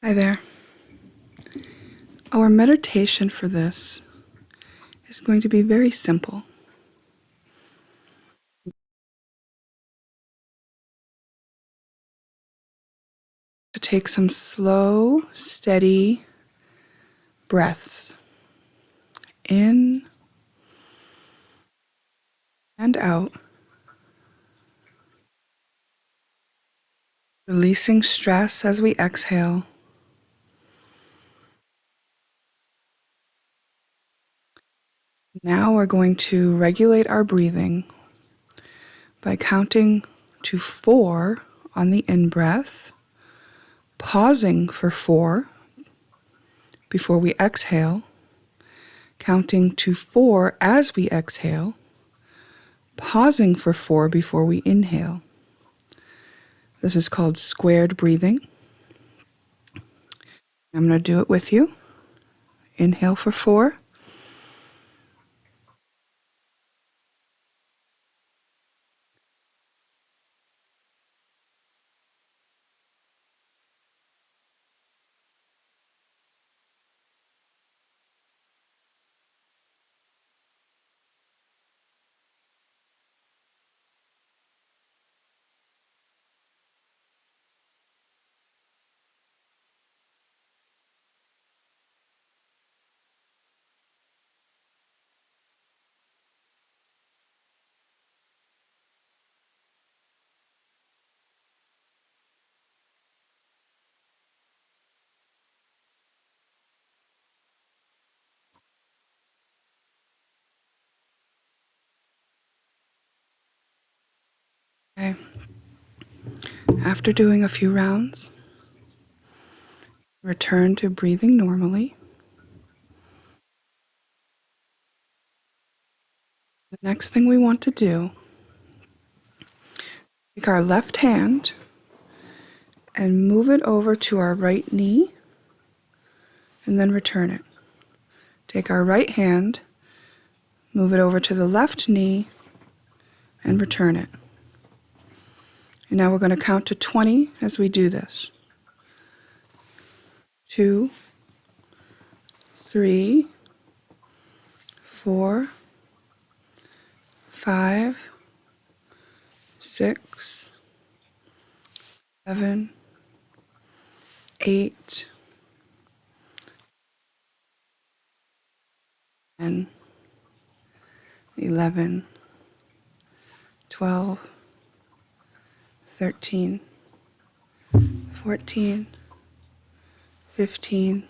Hi there. Our meditation for this is going to be very simple. To take some slow, steady breaths in and out, releasing stress as we exhale. Now we're going to regulate our breathing by counting to 4 on the in-breath, pausing for 4 before we exhale, counting to 4 as we exhale, pausing for 4 before we inhale. This is called squared breathing. I'm going to do it with you. Inhale for 4. Okay. After doing a few rounds, return to breathing normally. The next thing we want to do, take our left hand and move it over to our right knee and then return it. Take our right hand, move it over to the left knee and return it. And now we're going to count to 20 as we do this. 2, 3, 4, 5, 6, 7, 8, 10, 11, 12, 13, 14, 15,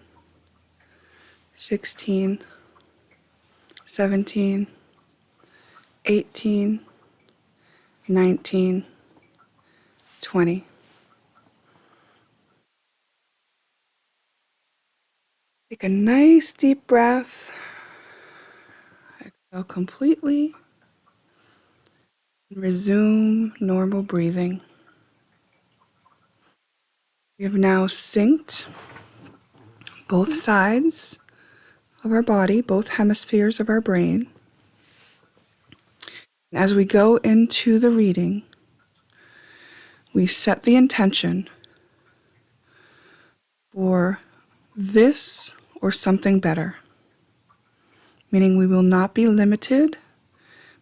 16, 17, 18, 19, 20. Take a nice deep breath. Exhale completely. And resume normal breathing. We have now synced both sides of our body, both hemispheres of our brain. And as we go into the reading, we set the intention for this or something better, meaning we will not be limited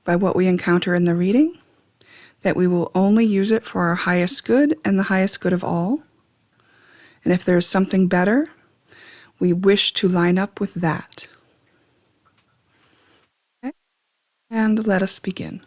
by what we encounter in the reading, that we will only use it for our highest good and the highest good of all. And if there is something better, we wish to line up with that. Okay? And let us begin.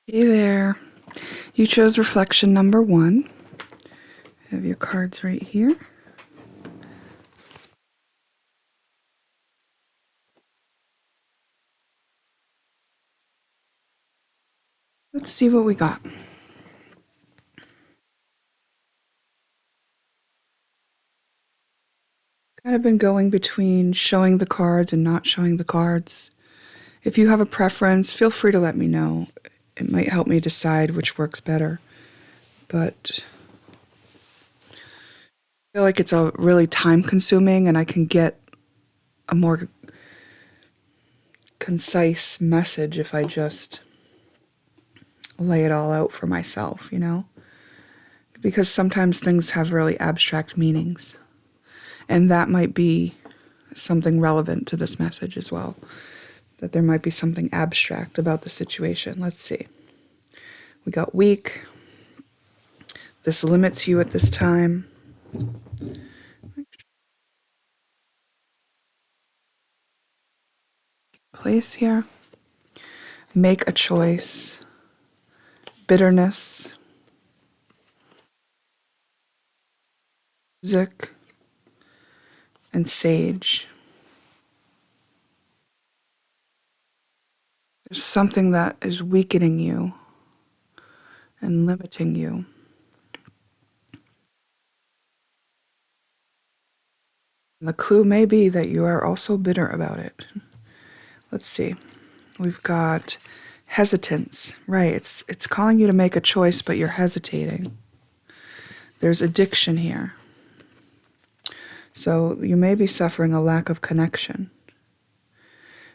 Hey there. You chose reflection number 1. I have your cards right here. Let's see what we got. Kind of been going between showing the cards and not showing the cards. If you have a preference, feel free to let me know. It might help me decide which works better. But I feel like it's a really time-consuming, and I can get a more concise message if I just lay it all out for myself, you know? Because sometimes things have really abstract meanings. And that might be something relevant to this message as well. That there might be something abstract about the situation. Let's see. We got weak. This limits you at this time. Place here. Make a choice. Bitterness. Music. And sage. There's something that is weakening you and limiting you. And the clue may be that you are also bitter about it. Let's see. We've got hesitance. Right, it's calling you to make a choice, but you're hesitating. There's addiction here. So you may be suffering a lack of connection.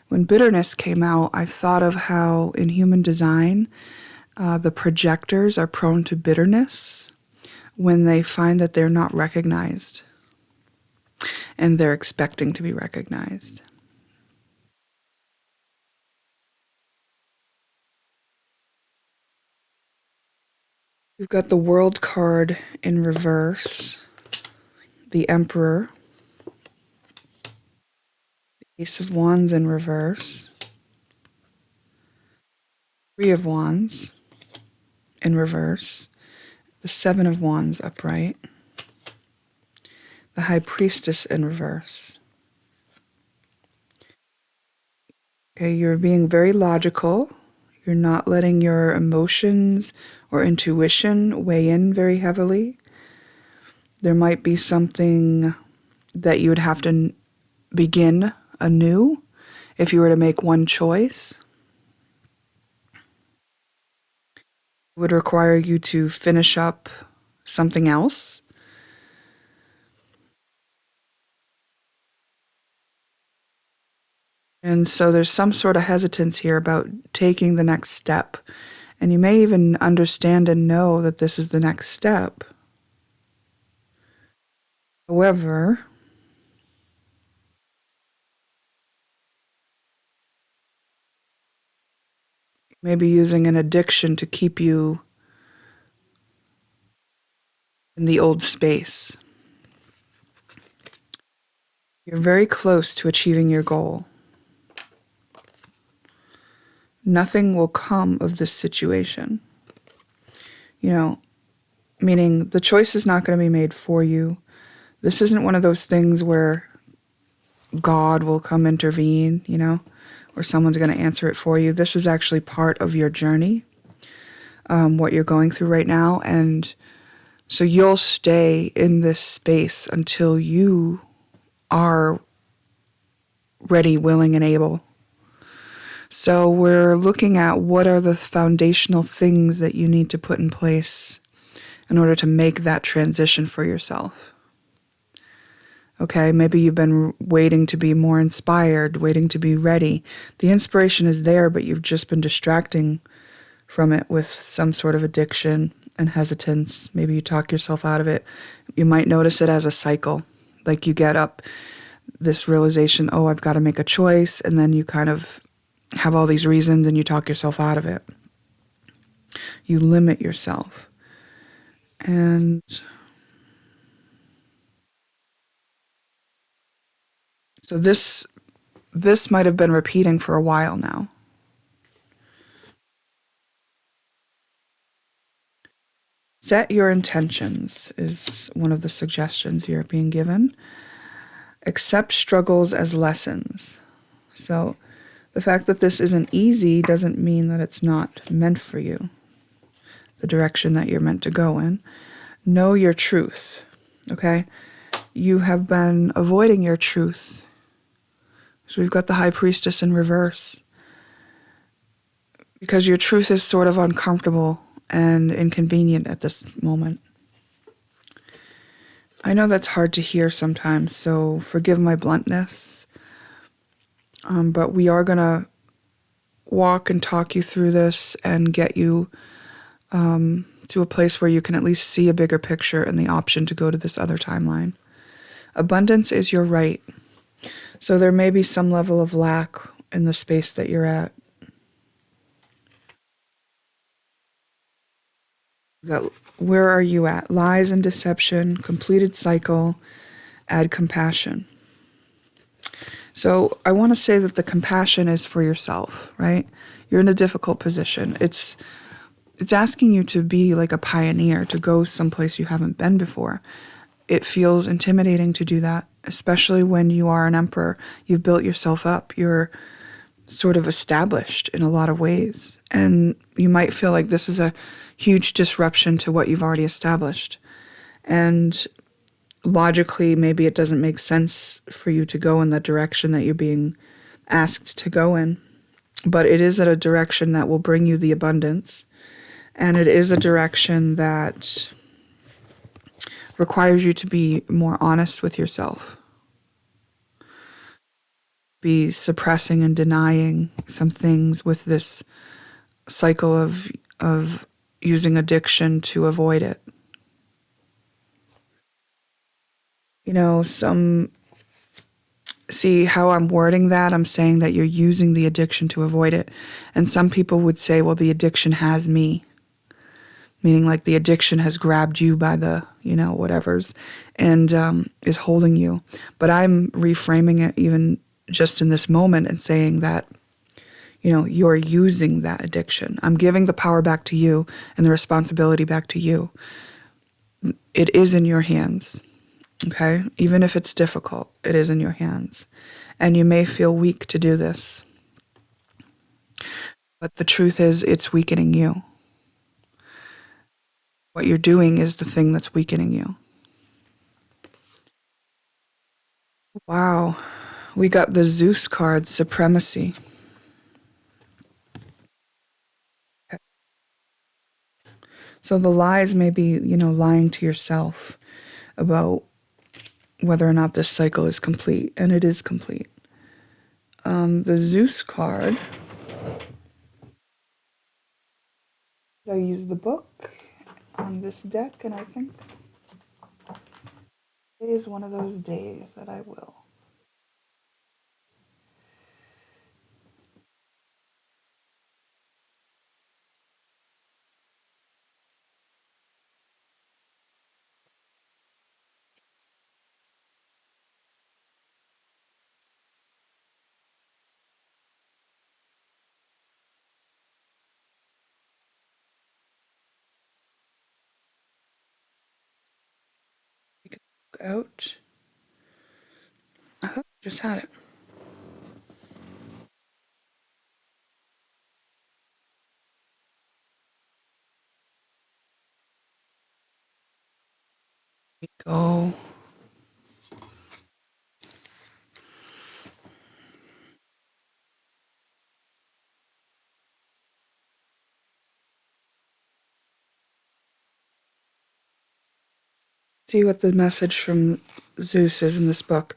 When bitterness came out, I thought of how in human design, the projectors are prone to bitterness when they find that they're not recognized and they're expecting to be recognized. We've got the World card in reverse, the Emperor, the Ace of Wands in reverse, Three of Wands in reverse, the Seven of Wands upright, the High Priestess in reverse. Okay, you're being very logical. You're not letting your emotions or intuition weigh in very heavily. There might be something that you would have to begin anew if you were to make one choice. It would require you to finish up something else. And so there's some sort of hesitance here about taking the next step. And you may even understand and know that this is the next step. However, maybe using an addiction to keep you in the old space. You're very close to achieving your goal. Nothing will come of this situation. You know, meaning the choice is not going to be made for you. This isn't one of those things where God will come intervene, you know, or someone's going to answer it for you. This is actually part of your journey, what you're going through right now. And so you'll stay in this space until you are ready, willing, and able. So we're looking at what are the foundational things that you need to put in place in order to make that transition for yourself. Okay, maybe you've been waiting to be more inspired, waiting to be ready. The inspiration is there, but you've just been distracting from it with some sort of addiction and hesitance. Maybe you talk yourself out of it. You might notice it as a cycle. Like you get up this realization, oh, I've got to make a choice, and then you kind of have all these reasons and you talk yourself out of it. You limit yourself. And so this might have been repeating for a while now. Set your intentions is one of the suggestions you're being given. Accept struggles as lessons. So The fact that this isn't easy doesn't mean that it's not meant for you, the direction that you're meant to go in. Know your truth, okay? You have been avoiding your truth. So we've got the High Priestess in reverse. Because your truth is sort of uncomfortable and inconvenient at this moment. I know that's hard to hear sometimes, so forgive my bluntness. But we are going to walk and talk you through this and get you to a place where you can at least see a bigger picture and the option to go to this other timeline. Abundance is your right. So there may be some level of lack in the space that you're at. Where are you at? Lies and deception, completed cycle, add compassion. So I want to say that the compassion is for yourself, right? You're in a difficult position. It's asking you to be like a pioneer, to go someplace you haven't been before. It feels intimidating to do that, especially when you are an emperor. You've built yourself up. You're sort of established in a lot of ways. And you might feel like this is a huge disruption to what you've already established. And logically, maybe it doesn't make sense for you to go in the direction that you're being asked to go in. But it is a direction that will bring you the abundance. And it is a direction that requires you to be more honest with yourself. Be suppressing and denying some things with this cycle of using addiction to avoid it. You know, see how I'm wording that? I'm saying that you're using the addiction to avoid it. And some people would say, well, the addiction has me. Meaning like the addiction has grabbed you by the, whatever's, and is holding you. But I'm reframing it even just in this moment and saying that, you're using that addiction. I'm giving the power back to you and the responsibility back to you. It is in your hands, okay? Even if it's difficult, it is in your hands. And you may feel weak to do this. But the truth is, it's weakening you. What you're doing is the thing that's weakening you. Wow. We got the Zeus card, Supremacy. Okay. So the lies may be, lying to yourself about whether or not this cycle is complete, and it is complete. The Zeus card, I use the book on this deck, and I think it is one of those days that I will. Out. Just had it. Here we go. See what the message from Zeus is in this book.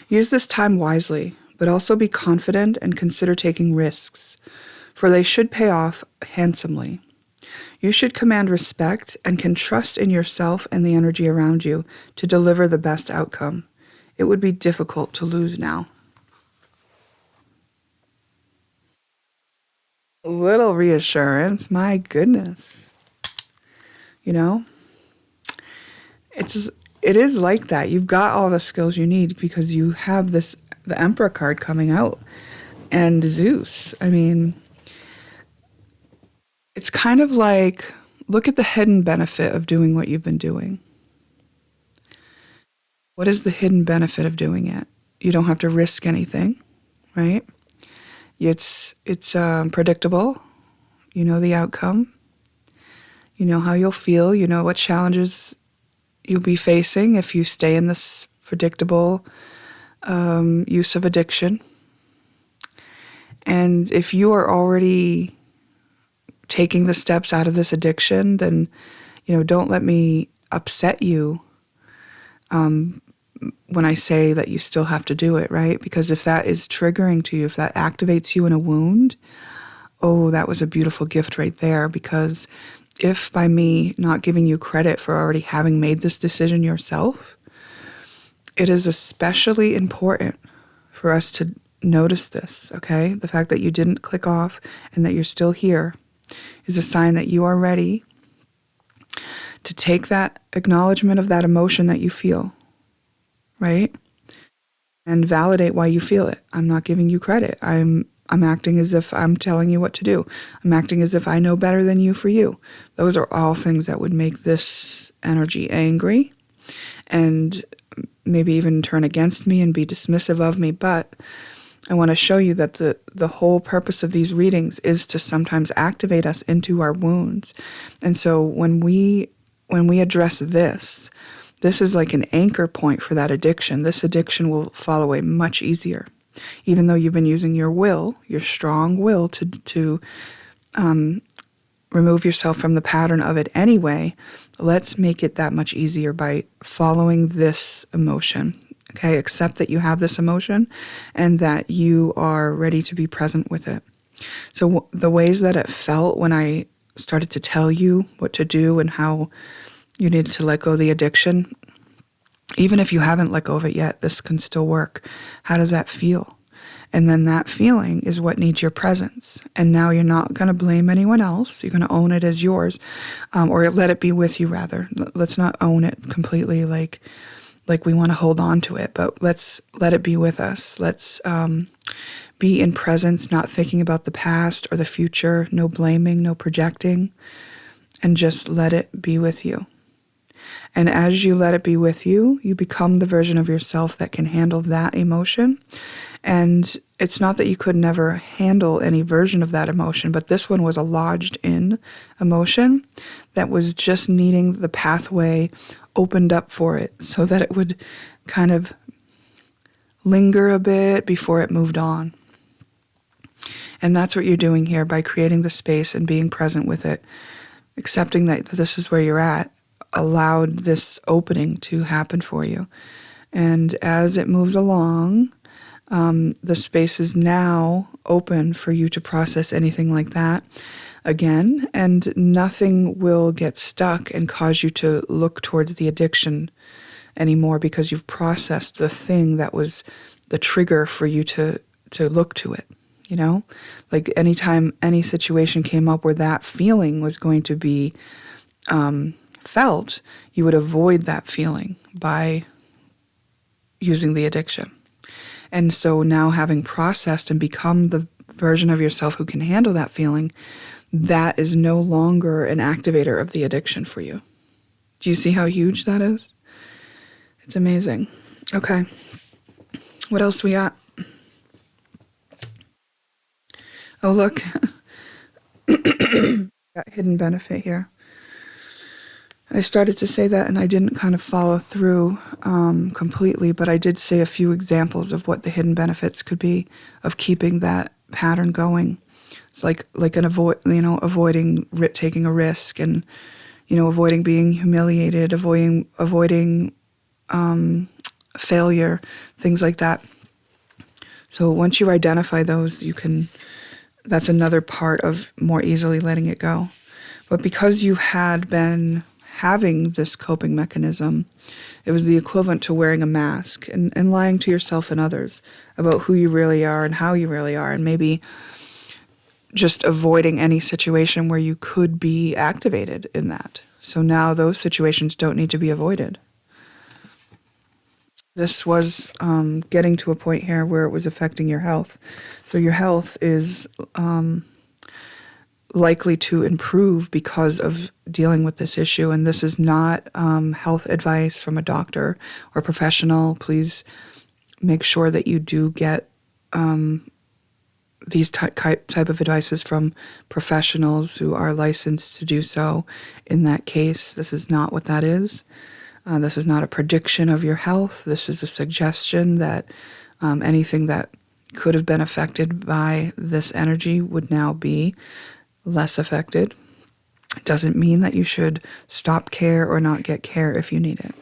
Use this time wisely, but also be confident and consider taking risks, for they should pay off handsomely. You should command respect and can trust in yourself and the energy around you to deliver the best outcome. It would be difficult to lose now. A little reassurance, my goodness. It is like that. You've got all the skills you need because you have the Emperor card coming out and Zeus. I mean, it's kind of like, look at the hidden benefit of doing what you've been doing. What is the hidden benefit of doing it? You don't have to risk anything, right? It's predictable. You know the outcome. You know how you'll feel. You know what challenges you'll be facing if you stay in this predictable use of addiction. And if you are already taking the steps out of this addiction, then, don't let me upset you when I say that you still have to do it, right? Because if that is triggering to you, if that activates you in a wound, oh, that was a beautiful gift right there. Because if by me not giving you credit for already having made this decision yourself, it is especially important for us to notice this, okay? The fact that you didn't click off and that you're still here is a sign that you are ready to take that acknowledgement of that emotion that you feel, right? And validate why you feel it. I'm not giving you credit. I'm acting as if I'm telling you what to do. I'm acting as if I know better than you for you. Those are all things that would make this energy angry and maybe even turn against me and be dismissive of me. But I want to show you that the whole purpose of these readings is to sometimes activate us into our wounds. And so when we address this is like an anchor point for that addiction. This addiction will fall away much easier. Even though you've been using your will, your strong will to remove yourself from the pattern of it anyway, let's make it that much easier by following this emotion. Okay, accept that you have this emotion and that you are ready to be present with it. So the ways that it felt when I started to tell you what to do and how you needed to let go of the addiction, even if you haven't let go of it yet, this can still work. How does that feel? And then that feeling is what needs your presence. And now you're not going to blame anyone else. You're going to own it as yours, or let it be with you, rather. Let's not own it completely like we want to hold on to it, but let's let it be with us. Let's be in presence, not thinking about the past or the future, no blaming, no projecting, and just let it be with you. And as you let it be with you, you become the version of yourself that can handle that emotion. And it's not that you could never handle any version of that emotion, but this one was a lodged in emotion that was just needing the pathway opened up for it so that it would kind of linger a bit before it moved on. And that's what you're doing here by creating the space and being present with it, accepting that this is where you're at, allowed this opening to happen for you. And as it moves along, the space is now open for you to process anything like that again, and nothing will get stuck and cause you to look towards the addiction anymore because you've processed the thing that was the trigger for you to look to it. Like anytime any situation came up where that feeling was going to be felt, you would avoid that feeling by using the addiction. And so now, having processed and become the version of yourself who can handle that feeling, that is no longer an activator of the addiction for you. Do you see how huge that is? It's amazing. Okay. What else we got? Oh, look. Got hidden benefit here. I started to say that and I didn't kind of follow through completely, but I did say a few examples of what the hidden benefits could be of keeping that pattern going. It's like avoiding taking a risk, and avoiding being humiliated, avoiding failure, things like that. So once you identify those, that's another part of more easily letting it go. But because you had been having this coping mechanism, it was the equivalent to wearing a mask and lying to yourself and others about who you really are and how you really are, and maybe just avoiding any situation where you could be activated in that. So now those situations don't need to be avoided. This was getting to a point here where it was affecting your health. So your health is likely to improve because of dealing with this issue. And this is not health advice from a doctor or professional. Please make sure that you do get these type of advices from professionals who are licensed to do so. In that case, this is not what that is. This is not a prediction of your health. This is a suggestion that anything that could have been affected by this energy would now be less affected. It doesn't mean that you should stop care or not get care if you need it.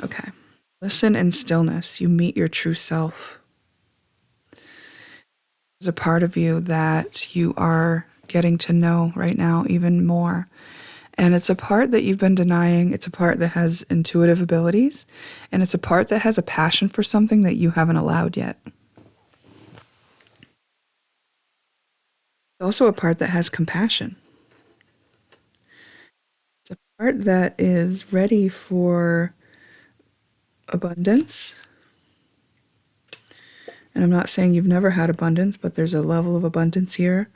Okay. Listen in stillness. You meet your true self. There's a part of you that you are getting to know right now even more. And it's a part that you've been denying. It's a part that has intuitive abilities. And it's a part that has a passion for something that you haven't allowed yet. It's also a part that has compassion. It's a part that is ready for abundance. And I'm not saying you've never had abundance, but there's a level of abundance here.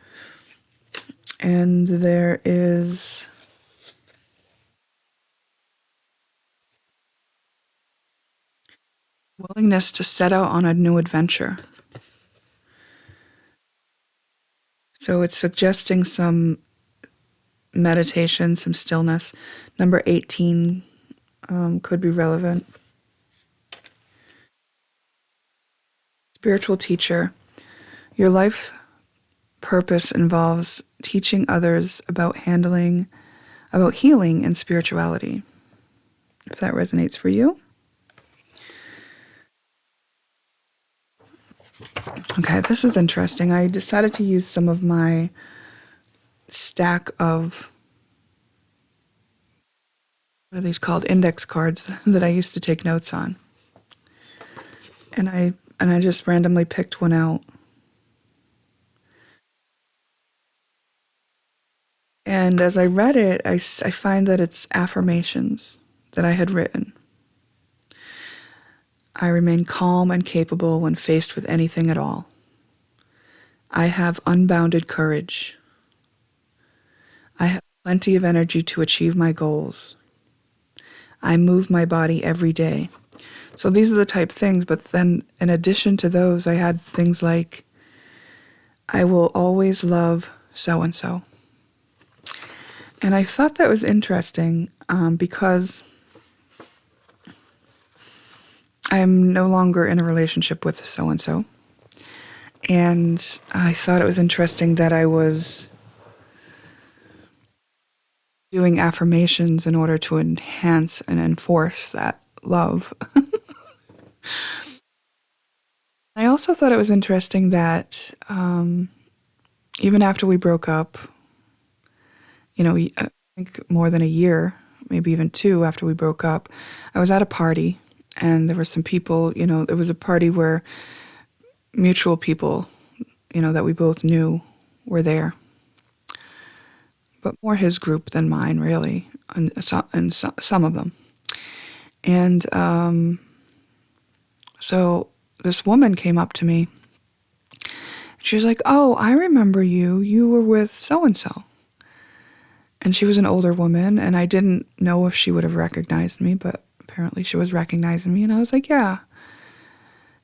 And there is willingness to set out on a new adventure. So it's suggesting some meditation, some stillness. Number 18 could be relevant. Spiritual teacher. Your life purpose involves teaching others about healing and spirituality. If that resonates for you. Okay, this is interesting. I decided to use some of my stack of, what are these called? Index cards that I used to take notes on. And I just randomly picked one out. And as I read it, I find that it's affirmations that I had written. I remain calm and capable when faced with anything at all. I have unbounded courage. I have plenty of energy to achieve my goals. I move my body every day. So these are the type things, but then in addition to those, I had things like, I will always love so-and-so. And I thought that was interesting because I'm no longer in a relationship with so-and-so. And I thought it was interesting that I was doing affirmations in order to enhance and enforce that love. I also thought it was interesting that even after we broke up, I think more than a year, maybe even 2 after we broke up, I was at a party and there were some people, it was a party where mutual people, that we both knew were there. But more his group than mine, really, and some of them. And so this woman came up to me. She was like, "Oh, I remember you. You were with so-and-so." And she was an older woman, and I didn't know if she would have recognized me, but apparently she was recognizing me. And I was like, "Yeah."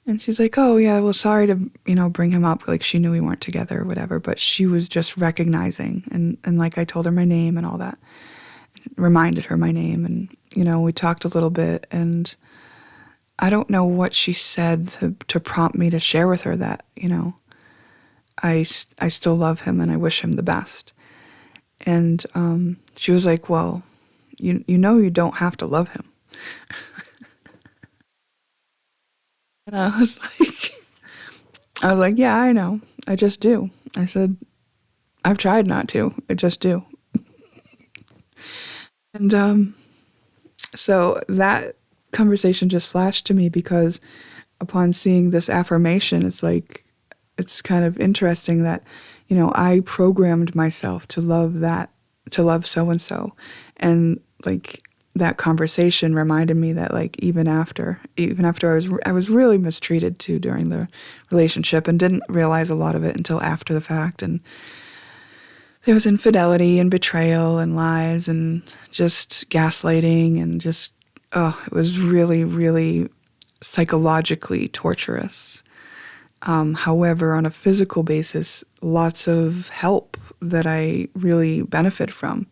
And she's like, "Oh, yeah, well, sorry to, bring him up." Like, she knew we weren't together or whatever, but she was just recognizing. And like, I told her my name and all that. Reminded her my name. And, we talked a little bit. And I don't know what she said to prompt me to share with her that, I still love him and I wish him the best. And she was like, "Well, you don't have to love him." And I was like, "Yeah, I know. I just do." I said, "I've tried not to. I just do." And so that conversation just flashed to me because upon seeing this affirmation, it's kind of interesting that, I programmed myself to love so-and-so. And like that conversation reminded me that even after I was really mistreated too during the relationship and didn't realize a lot of it until after the fact. And there was infidelity and betrayal and lies and just gaslighting and just, it was really, really psychologically torturous. However, on a physical basis, lots of help that I really benefit from,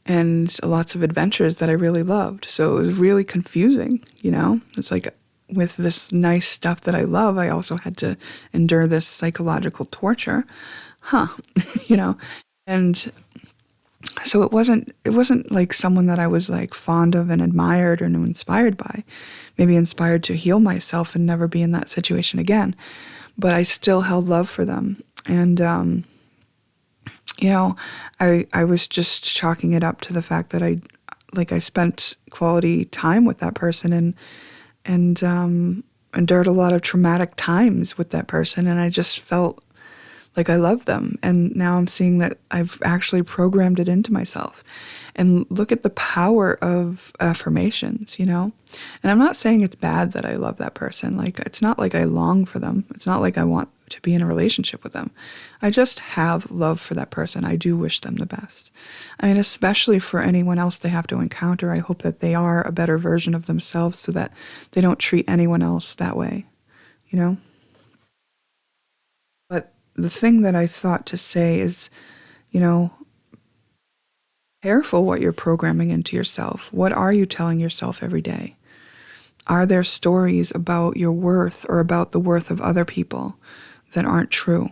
and lots of adventures that I really loved. So it was really confusing, you know? It's like with this nice stuff that I love, I also had to endure this psychological torture. Huh, you know? And so it wasn't like someone that I was like fond of and admired or inspired by. Maybe inspired to heal myself and never be in that situation again. But I still held love for them. And you know, I was just chalking it up to the fact that I spent quality time with that person and endured a lot of traumatic times with that person, and I just felt like I love them. And now I'm seeing that I've actually programmed it into myself. And look at the power of affirmations, you know? And I'm not saying it's bad that I love that person. Like, it's not like I long for them. It's not like I want to be in a relationship with them. I just have love for that person. I do wish them the best. I mean, especially for anyone else they have to encounter, I hope that they are a better version of themselves so that they don't treat anyone else that way, you know? But the thing that I thought to say is, you know, careful what you're programming into yourself. What are you telling yourself every day? Are there stories about your worth or about the worth of other people that aren't true?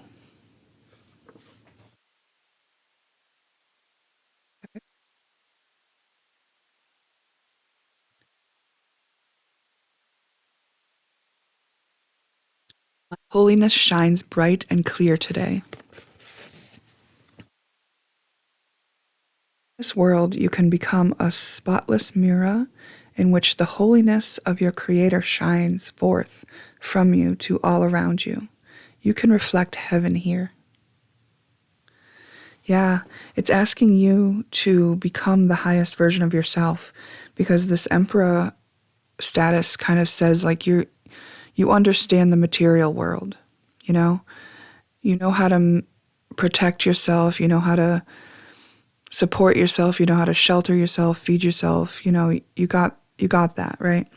Holiness shines bright and clear today. In this world, you can become a spotless mirror in which the holiness of your Creator shines forth from you to all around you. You can reflect heaven here. Yeah, it's asking you to become the highest version of yourself, because this emperor status kind of says like you understand the material world, you know? You know how to protect yourself, you know how to support yourself, you know how to shelter yourself, feed yourself, you know, you got that, right?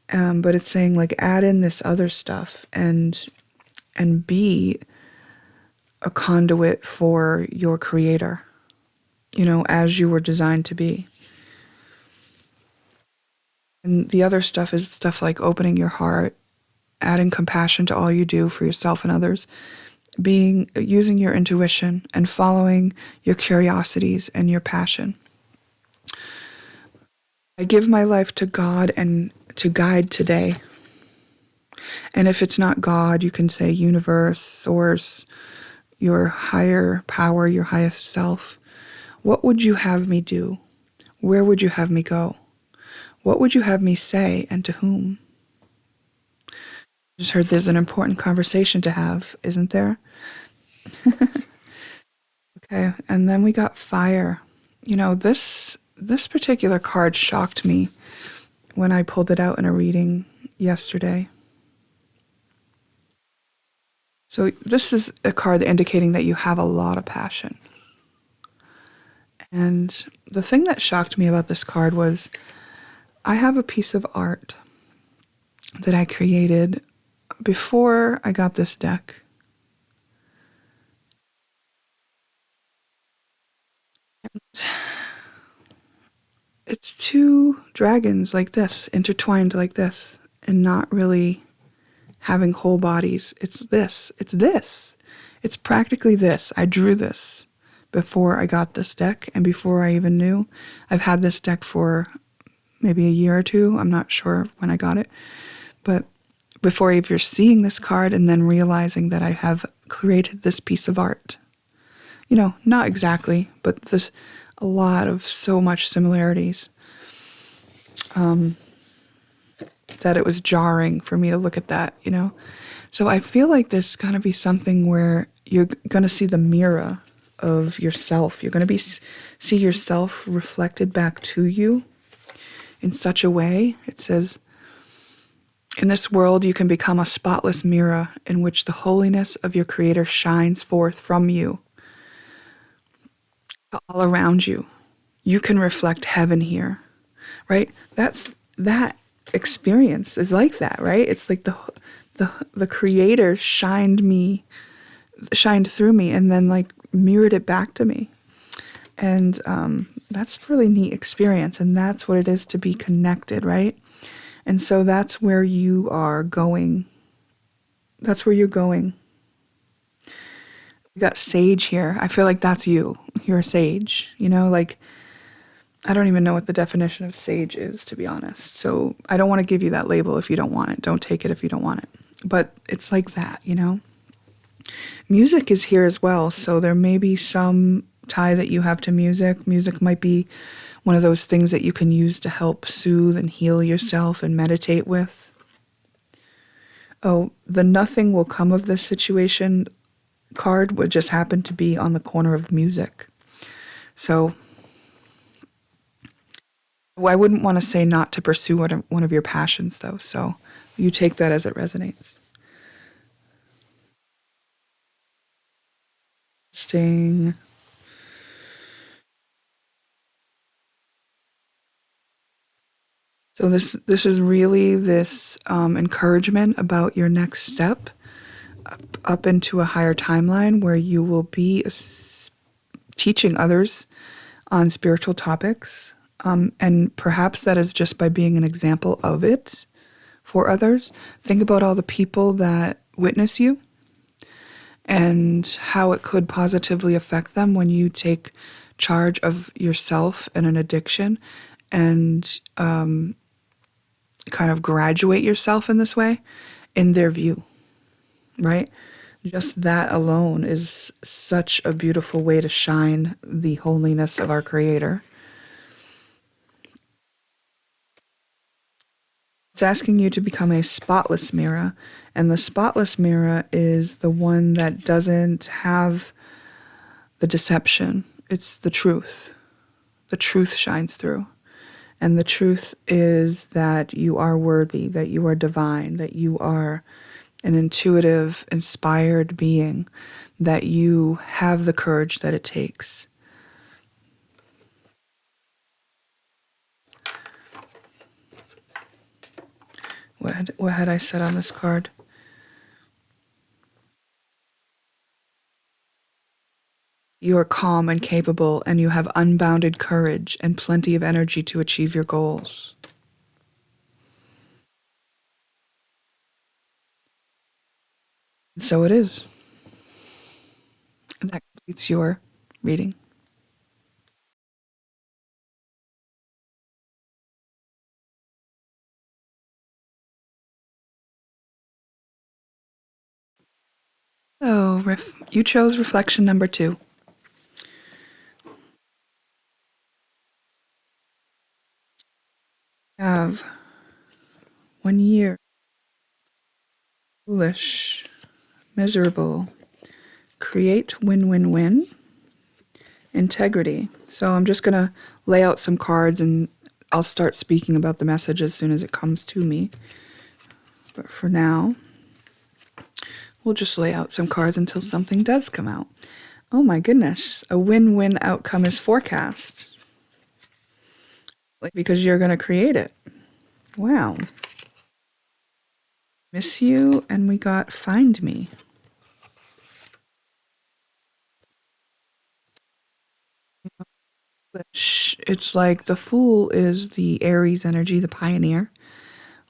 But it's saying like add in this other stuff and be a conduit for your Creator, you know, as you were designed to be. And the other stuff is stuff like opening your heart, adding compassion to all you do for yourself and others, using your intuition and following your curiosities and your passion. I give my life to God and to guide today. And if it's not God, you can say universe, source, your higher power, your highest self. What would you have me do? Where would you have me go? What would you have me say, and to whom? I just heard there's an important conversation to have, isn't there? Okay, and then we got fire. You know, this particular card shocked me when I pulled it out in a reading yesterday. So this is a card indicating that you have a lot of passion. And the thing that shocked me about this card was I have a piece of art that I created before I got this deck. It's two dragons like this, intertwined like this, and not really having whole bodies. It's this. It's this. It's practically this. I drew this before I got this deck and before I even knew. I've had this deck for maybe a year or two. I'm not sure when I got it. But before even seeing this card and then realizing that I have created this piece of art. You know, not exactly, but there's a lot of so much similarities that it was jarring for me to look at that, you know. So I feel like there's going to be something where you're going to see the mirror of yourself. You're going to see yourself reflected back to you in such a way. It says, in this world, you can become a spotless mirror in which the holiness of your Creator shines forth from you all around you. You can reflect heaven here, right? That experience is like that, right? It's like the creator shined through me and then like mirrored it back to me. And that's a really neat experience. And that's what it is to be connected, right? And so that's where you are going. That's where you're going. We got sage here. I feel like that's you. You're a sage, like I don't even know what the definition of sage is, to be honest. So I don't want to give you that label if you don't want it. Don't take it if you don't want it. But it's like that, Music is here as well. So there may be some tie that you have to music. Music might be one of those things that you can use to help soothe and heal yourself and meditate with. Oh, the nothing will come of this situation card would just happen to be on the corner of music. So I wouldn't want to say not to pursue one of your passions, though. So you take that as it resonates. Staying. So this is really this encouragement about your next step up into a higher timeline where you will be teaching others on spiritual topics. And perhaps that is just by being an example of it for others. Think about all the people that witness you and how it could positively affect them when you take charge of yourself and an addiction and kind of graduate yourself in this way in their view, right? Just that alone is such a beautiful way to shine the holiness of our Creator. It's asking you to become a spotless mirror, and the spotless mirror is the one that doesn't have the deception. It's the truth. The truth shines through. And the truth is that you are worthy, that you are divine, that you are an intuitive, inspired being, that you have the courage that it takes. What had I said on this card? You are calm and capable, and you have unbounded courage and plenty of energy to achieve your goals. And so it is. And that completes your reading. So, you chose reflection number 2. You have 1 year. Foolish. Miserable. Create win-win-win. Integrity. So I'm just going to lay out some cards and I'll start speaking about the message as soon as it comes to me. But for now, we'll just lay out some cards until something does come out. Oh my goodness, a win-win outcome is forecast. Because you're going to create it. Wow. Miss you, and we got find me. It's like the Fool is the Aries energy, the pioneer.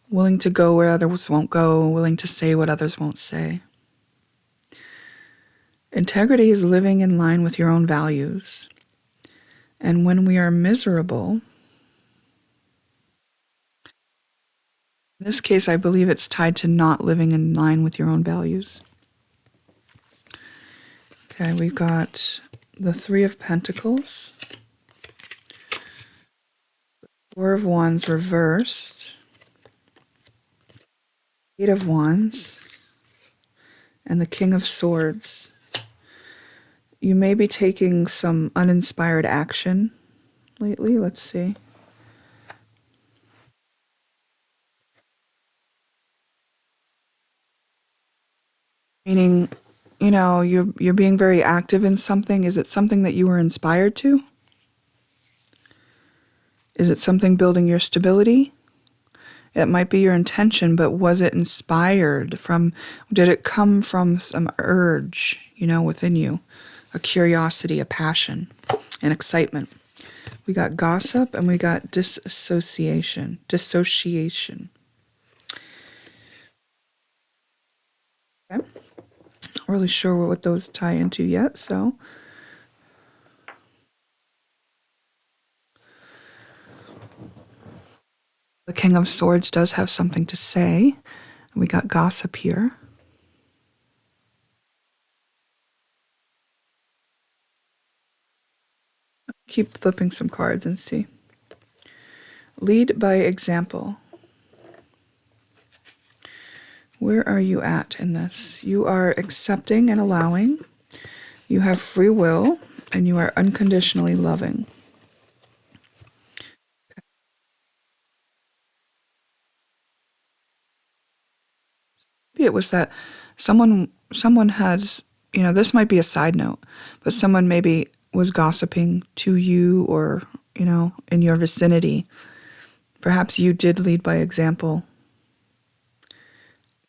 Willing to go where others won't go, willing to say what others won't say. Integrity is living in line with your own values. And when we are miserable, in this case, I believe it's tied to not living in line with your own values. Okay, we've got the 3 of Pentacles, 4 of Wands reversed, 8 of Wands, and the King of Swords. You may be taking some uninspired action lately. Let's see. Meaning, you're being very active in something. Is it something that you were inspired to? Is it something building your stability? It might be your intention, but was it inspired from, did it come from some urge, within you? A curiosity, a passion, an excitement. We got gossip and we got dissociation. Dissociation. Okay. Not really sure what those tie into yet, so. The King of Swords does have something to say. We got gossip here. Keep flipping some cards and see. Lead by example. Where are you at in this? You are accepting and allowing. You have free will, and you are unconditionally loving. Maybe it was that someone has, this might be a side note, but someone maybe was gossiping to you or, in your vicinity. Perhaps you did lead by example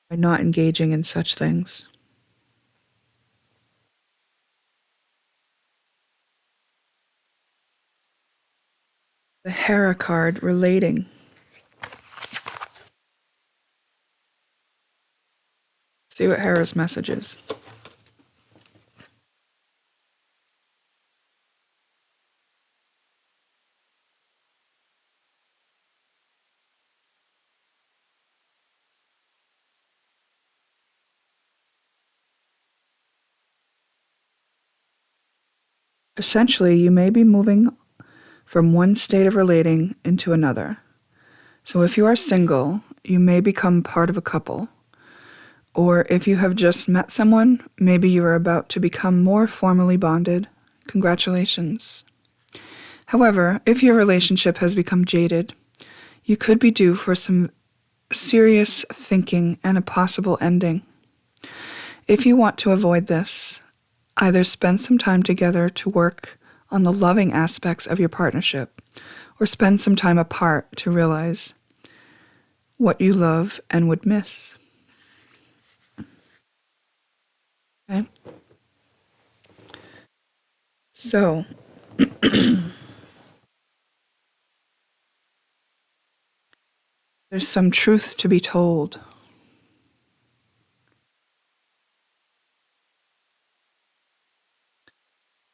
by not engaging in such things. The Hera card, relating. See what Hera's message is. Essentially, you may be moving from one state of relating into another. So if you are single, you may become part of a couple. Or if you have just met someone, maybe you are about to become more formally bonded. Congratulations. However, if your relationship has become jaded, you could be due for some serious thinking and a possible ending. If you want to avoid this, either spend some time together to work on the loving aspects of your partnership, or spend some time apart to realize what you love and would miss. Okay? So, there's some truth to be told.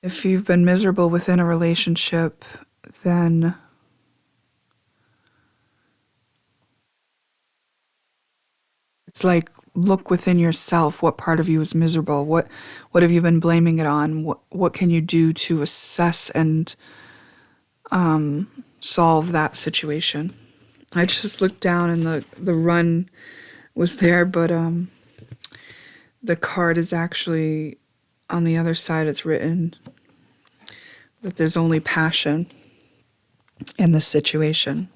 If you've been miserable within a relationship, then it's like, look within yourself. What part of you is miserable? What have you been blaming it on? What can you do to assess and solve that situation? I just looked down and the run was there, but the card is actually on the other side. It's written that there's only passion in this situation.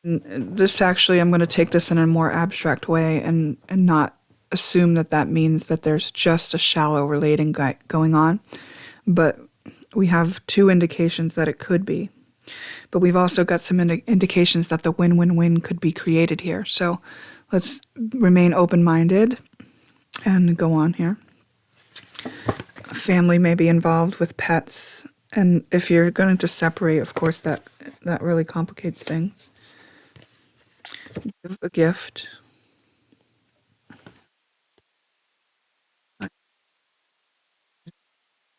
And this actually, I'm going to take this in a more abstract way and not assume that means that there's just a shallow relating going on. But we have two indications that it could be. But we've also got some indications that the win-win-win could be created here. So let's remain open-minded and go on here. Family may be involved with pets. And if you're going to separate, of course, that really complicates things. Give a gift. Is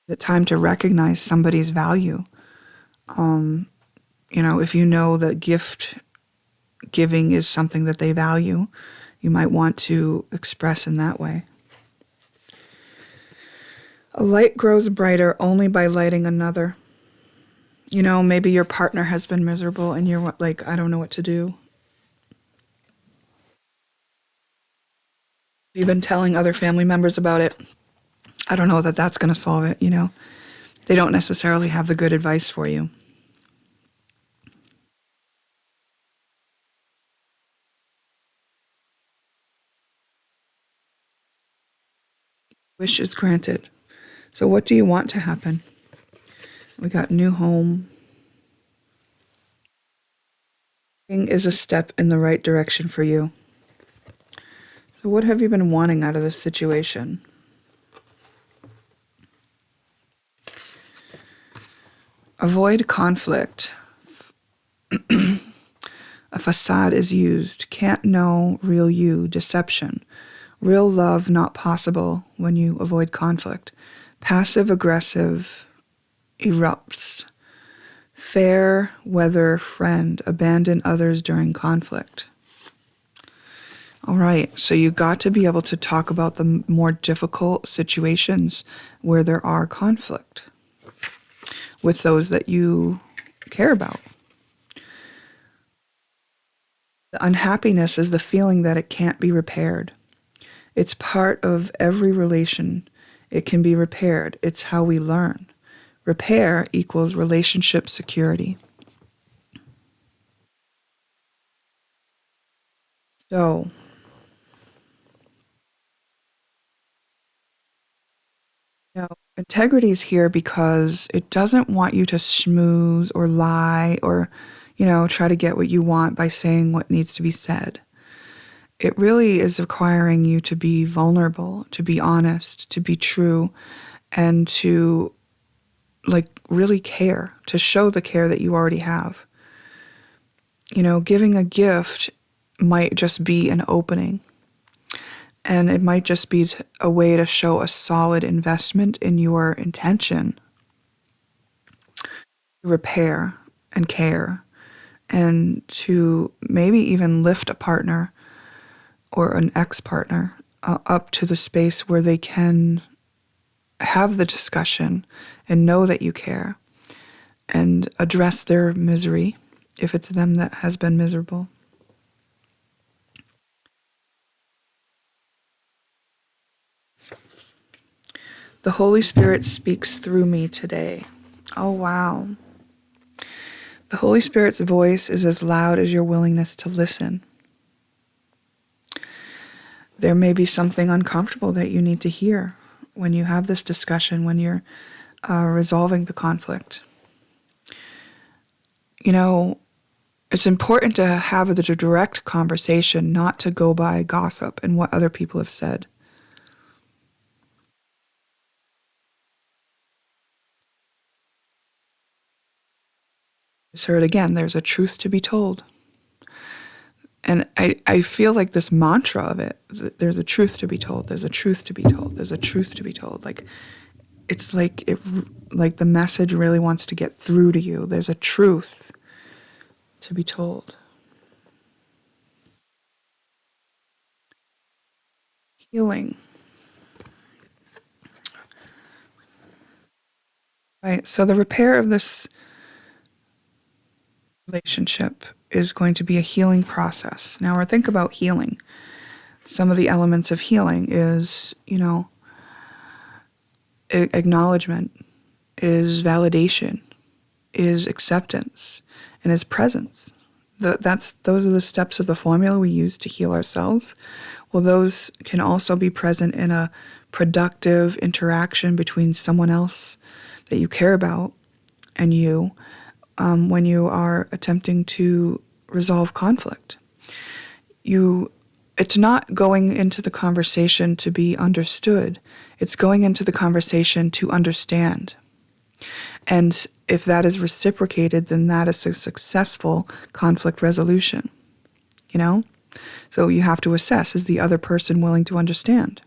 it time to recognize somebody's value? If you know that gift giving is something that they value, you might want to express in that way. A light grows brighter only by lighting another. Maybe your partner has been miserable and you're like, I don't know what to do. You've been telling other family members about it. I don't know that that's going to solve it, They don't necessarily have the good advice for you. Wish is granted. So what do you want to happen? We got new home. Is a step in the right direction for you. So what have you been wanting out of this situation? Avoid conflict. A facade is used. Can't know real you. Deception. Real love not possible when you avoid conflict. Passive aggressive erupts. Fair weather friend. Abandon others during conflict. All right, so you got to be able to talk about the more difficult situations where there are conflict with those that you care about. The unhappiness is the feeling that it can't be repaired. It's part of every relation. It can be repaired. It's how we learn. Repair equals relationship security. So, integrity is here because it doesn't want you to schmooze or lie or, try to get what you want by saying what needs to be said. It really is requiring you to be vulnerable, to be honest, to be true, and to really care, to show the care that you already have. Giving a gift might just be an opening. And it might just be a way to show a solid investment in your intention to repair and care and to maybe even lift a partner or an ex-partner up to the space where they can have the discussion and know that you care and address their misery if it's them that has been miserable. The Holy Spirit speaks through me today. Oh, wow. The Holy Spirit's voice is as loud as your willingness to listen. There may be something uncomfortable that you need to hear when you have this discussion, when you're resolving the conflict. It's important to have the direct conversation, not to go by gossip and what other people have said. Just heard again, there's a truth to be told. And I feel like this mantra of it, there's a truth to be told, there's a truth to be told, there's a truth to be told. It's like the message really wants to get through to you. There's a truth to be told. Healing. Right, so the repair of this relationship is going to be a healing process. Now, or think about healing. Some of the elements of healing is, acknowledgement, is validation, is acceptance, and is presence. Those are the steps of the formula we use to heal ourselves. Well, those can also be present in a productive interaction between someone else that you care about and you, when you are attempting to resolve conflict. It's not going into the conversation to be understood. It's going into the conversation to understand. And if that is reciprocated, then that is a successful conflict resolution. So you have to assess, is the other person willing to understand?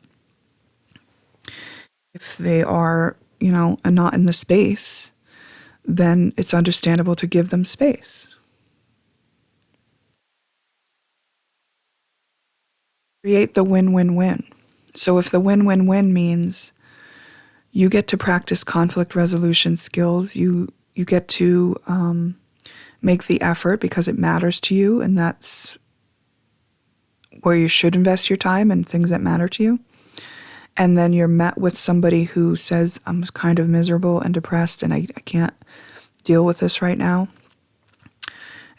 If they are, not in the space, then it's understandable to give them space. Create the win-win-win. So if the win-win-win means you get to practice conflict resolution skills, you get to make the effort because it matters to you, and that's where you should invest your time and things that matter to you. And then you're met with somebody who says, I'm kind of miserable and depressed and I can't deal with this right now.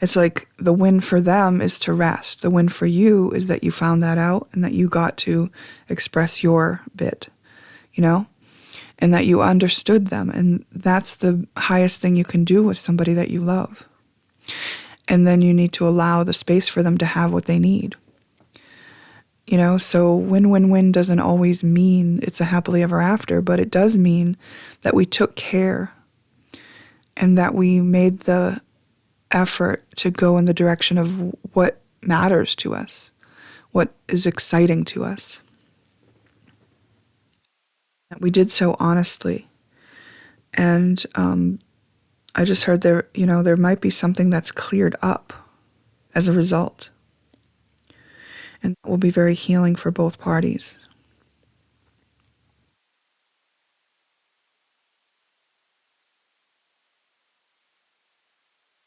It's like the win for them is to rest. The win for you is that you found that out and that you got to express your bit, and that you understood them. And that's the highest thing you can do with somebody that you love. And then you need to allow the space for them to have what they need. So win-win-win doesn't always mean it's a happily ever after, but it does mean that we took care and that we made the effort to go in the direction of what matters to us, what is exciting to us. That we did so honestly. And I just heard there might be something that's cleared up as a result. And that will be very healing for both parties.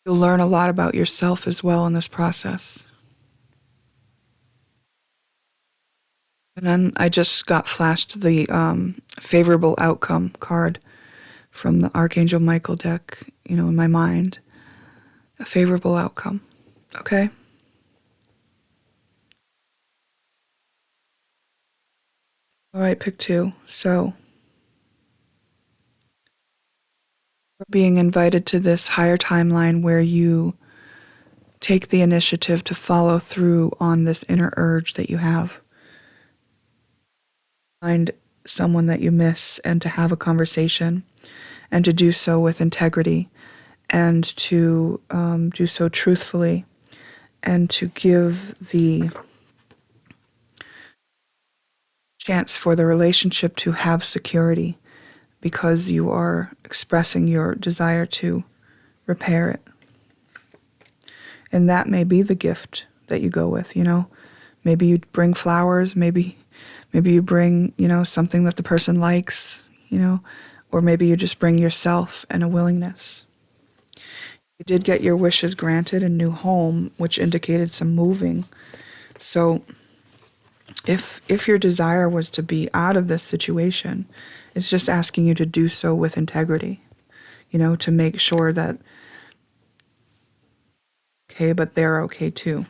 You'll learn a lot about yourself as well in this process. And then I just got flashed the favorable outcome card from the Archangel Michael deck, in my mind. A favorable outcome. Okay? All right, pick 2. So, we're being invited to this higher timeline where you take the initiative to follow through on this inner urge that you have. Find someone that you miss and to have a conversation and to do so with integrity and to do so truthfully and to give the chance for the relationship to have security because you are expressing your desire to repair it. And that may be the gift that you go with, Maybe you bring flowers, maybe you bring, something that the person likes, or maybe you just bring yourself and a willingness. You did get your wishes granted, a new home, which indicated some moving. So if your desire was to be out of this situation, it's just asking you to do so with integrity, to make sure that, okay, but they're okay too,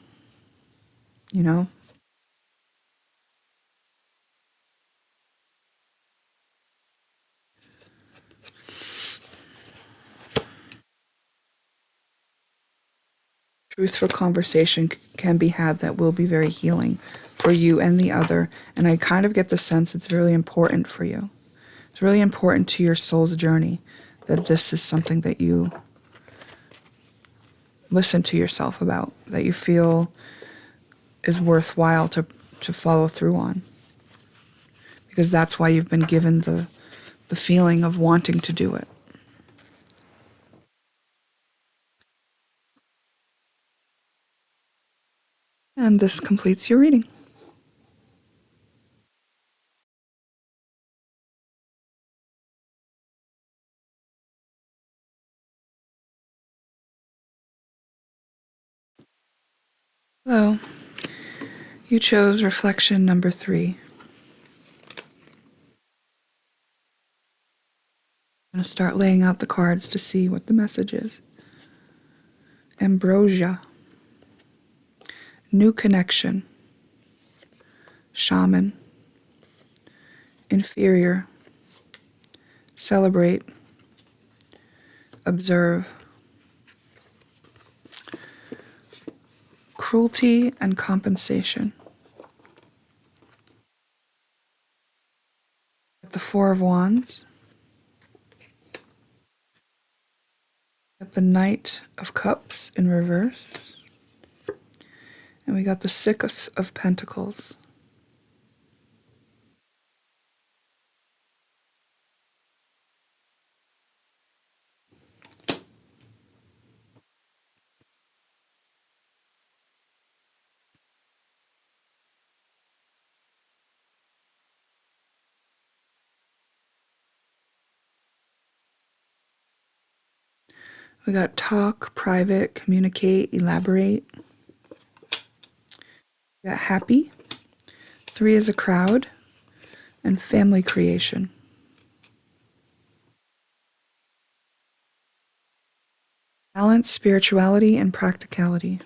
Truthful conversation can be had that will be very healing for you and the other. And I kind of get the sense it's really important for you. It's really important to your soul's journey that this is something that you listen to yourself about, that you feel is worthwhile to follow through on. Because that's why you've been given the feeling of wanting to do it. And this completes your reading. Hello. You chose reflection number 3. I'm going to start laying out the cards to see what the message is. Ambrosia. New connection. Shaman. Inferior. Celebrate. Observe. Cruelty and compensation. The 4 of Wands. Got the Knight of Cups in reverse. And we got the 6 of Pentacles. We got talk, private, communicate, elaborate. We got happy. 3 is a crowd. And family creation. Balance, spirituality, and practicality.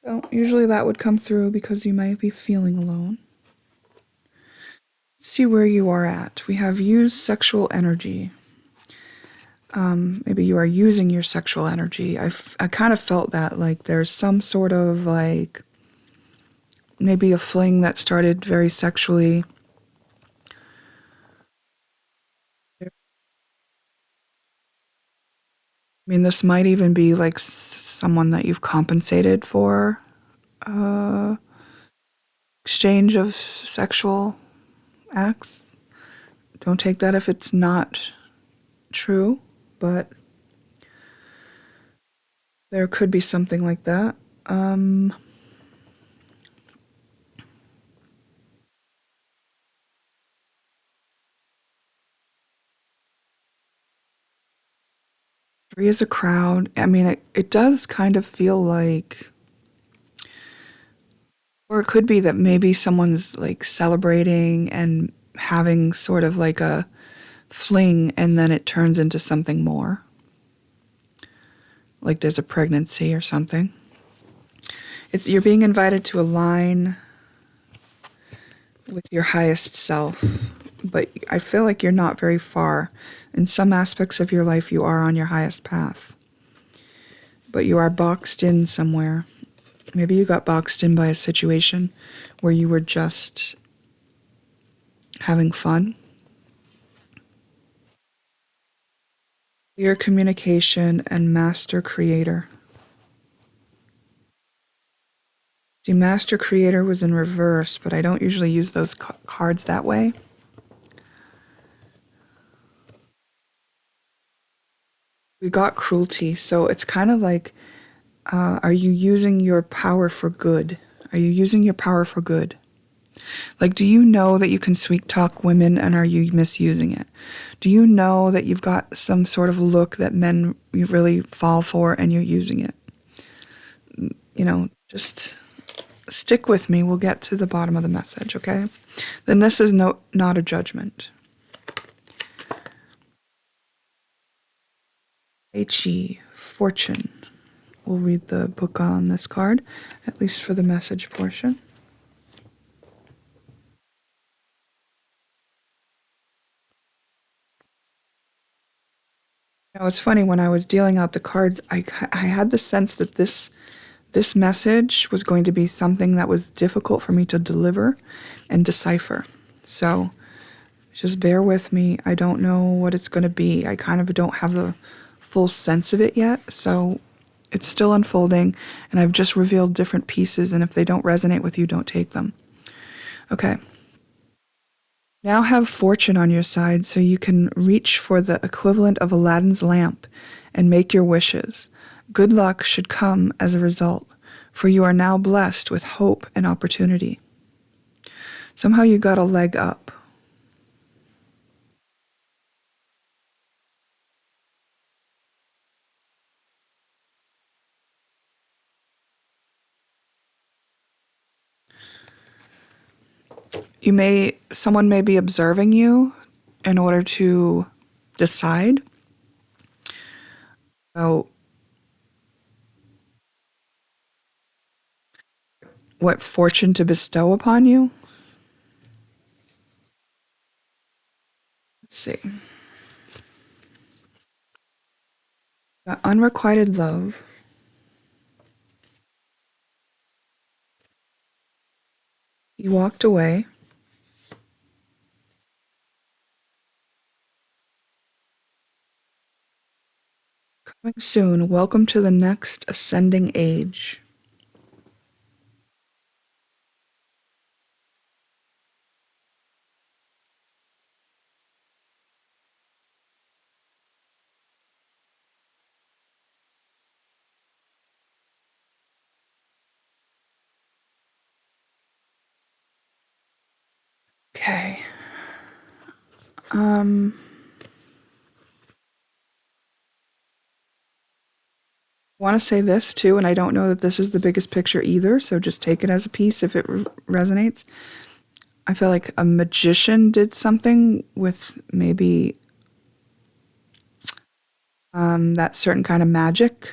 So usually that would come through because you might be feeling alone. see where you are at. We have use sexual energy. Maybe you are using your sexual energy. I kind of felt that, like there's some sort of like maybe a fling that started very sexually. I mean, this might even be like someone that you've compensated for exchange of sexual acts. Don't take that if it's not true, but there could be something like that. 3 is a crowd. I mean, it does kind of feel like, or it could be that maybe someone's like celebrating and having sort of like a fling, and then it turns into something more. Like there's a pregnancy or something. You're being invited to align with your highest self, but I feel like you're not very far. In some aspects of your life, you are on your highest path, but you are boxed in somewhere. Maybe you got boxed in by a situation where you were just having fun. Clear communication and master creator. See, master creator was in reverse, but I don't usually use those cards that way. We got cruelty, so it's kind of like, are you using your power for good? Are you using your power for good? Like, do you know that you can sweet talk women, and are you misusing it? Do you know that you've got some sort of look that men you really fall for and you're using it? You know, just stick with me. We'll get to the bottom of the message, okay? Then this is not a judgment. H-E, fortune. We'll read the book on this card, at least for the message portion. Now, it's funny, when I was dealing out the cards, I had the sense that this message was going to be something that was difficult for me to deliver and decipher. So just bear with me. I don't know what it's going to be. I kind of don't have the full sense of it yet. So it's still unfolding, and I've just revealed different pieces, and if they don't resonate with you, don't take them. Okay. Now have fortune on your side so you can reach for the equivalent of Aladdin's lamp and make your wishes. Good luck should come as a result, for you are now blessed with hope and opportunity. Somehow you got a leg up. Someone may be observing you in order to decide about what fortune to bestow upon you. Let's see. Got unrequited love. You walked away. Coming soon. Welcome to the next ascending age. Okay. I want to say this too, and I don't know that this is the biggest picture either, so just take it as a piece if it resonates. I feel like a magician did something with maybe that certain kind of magic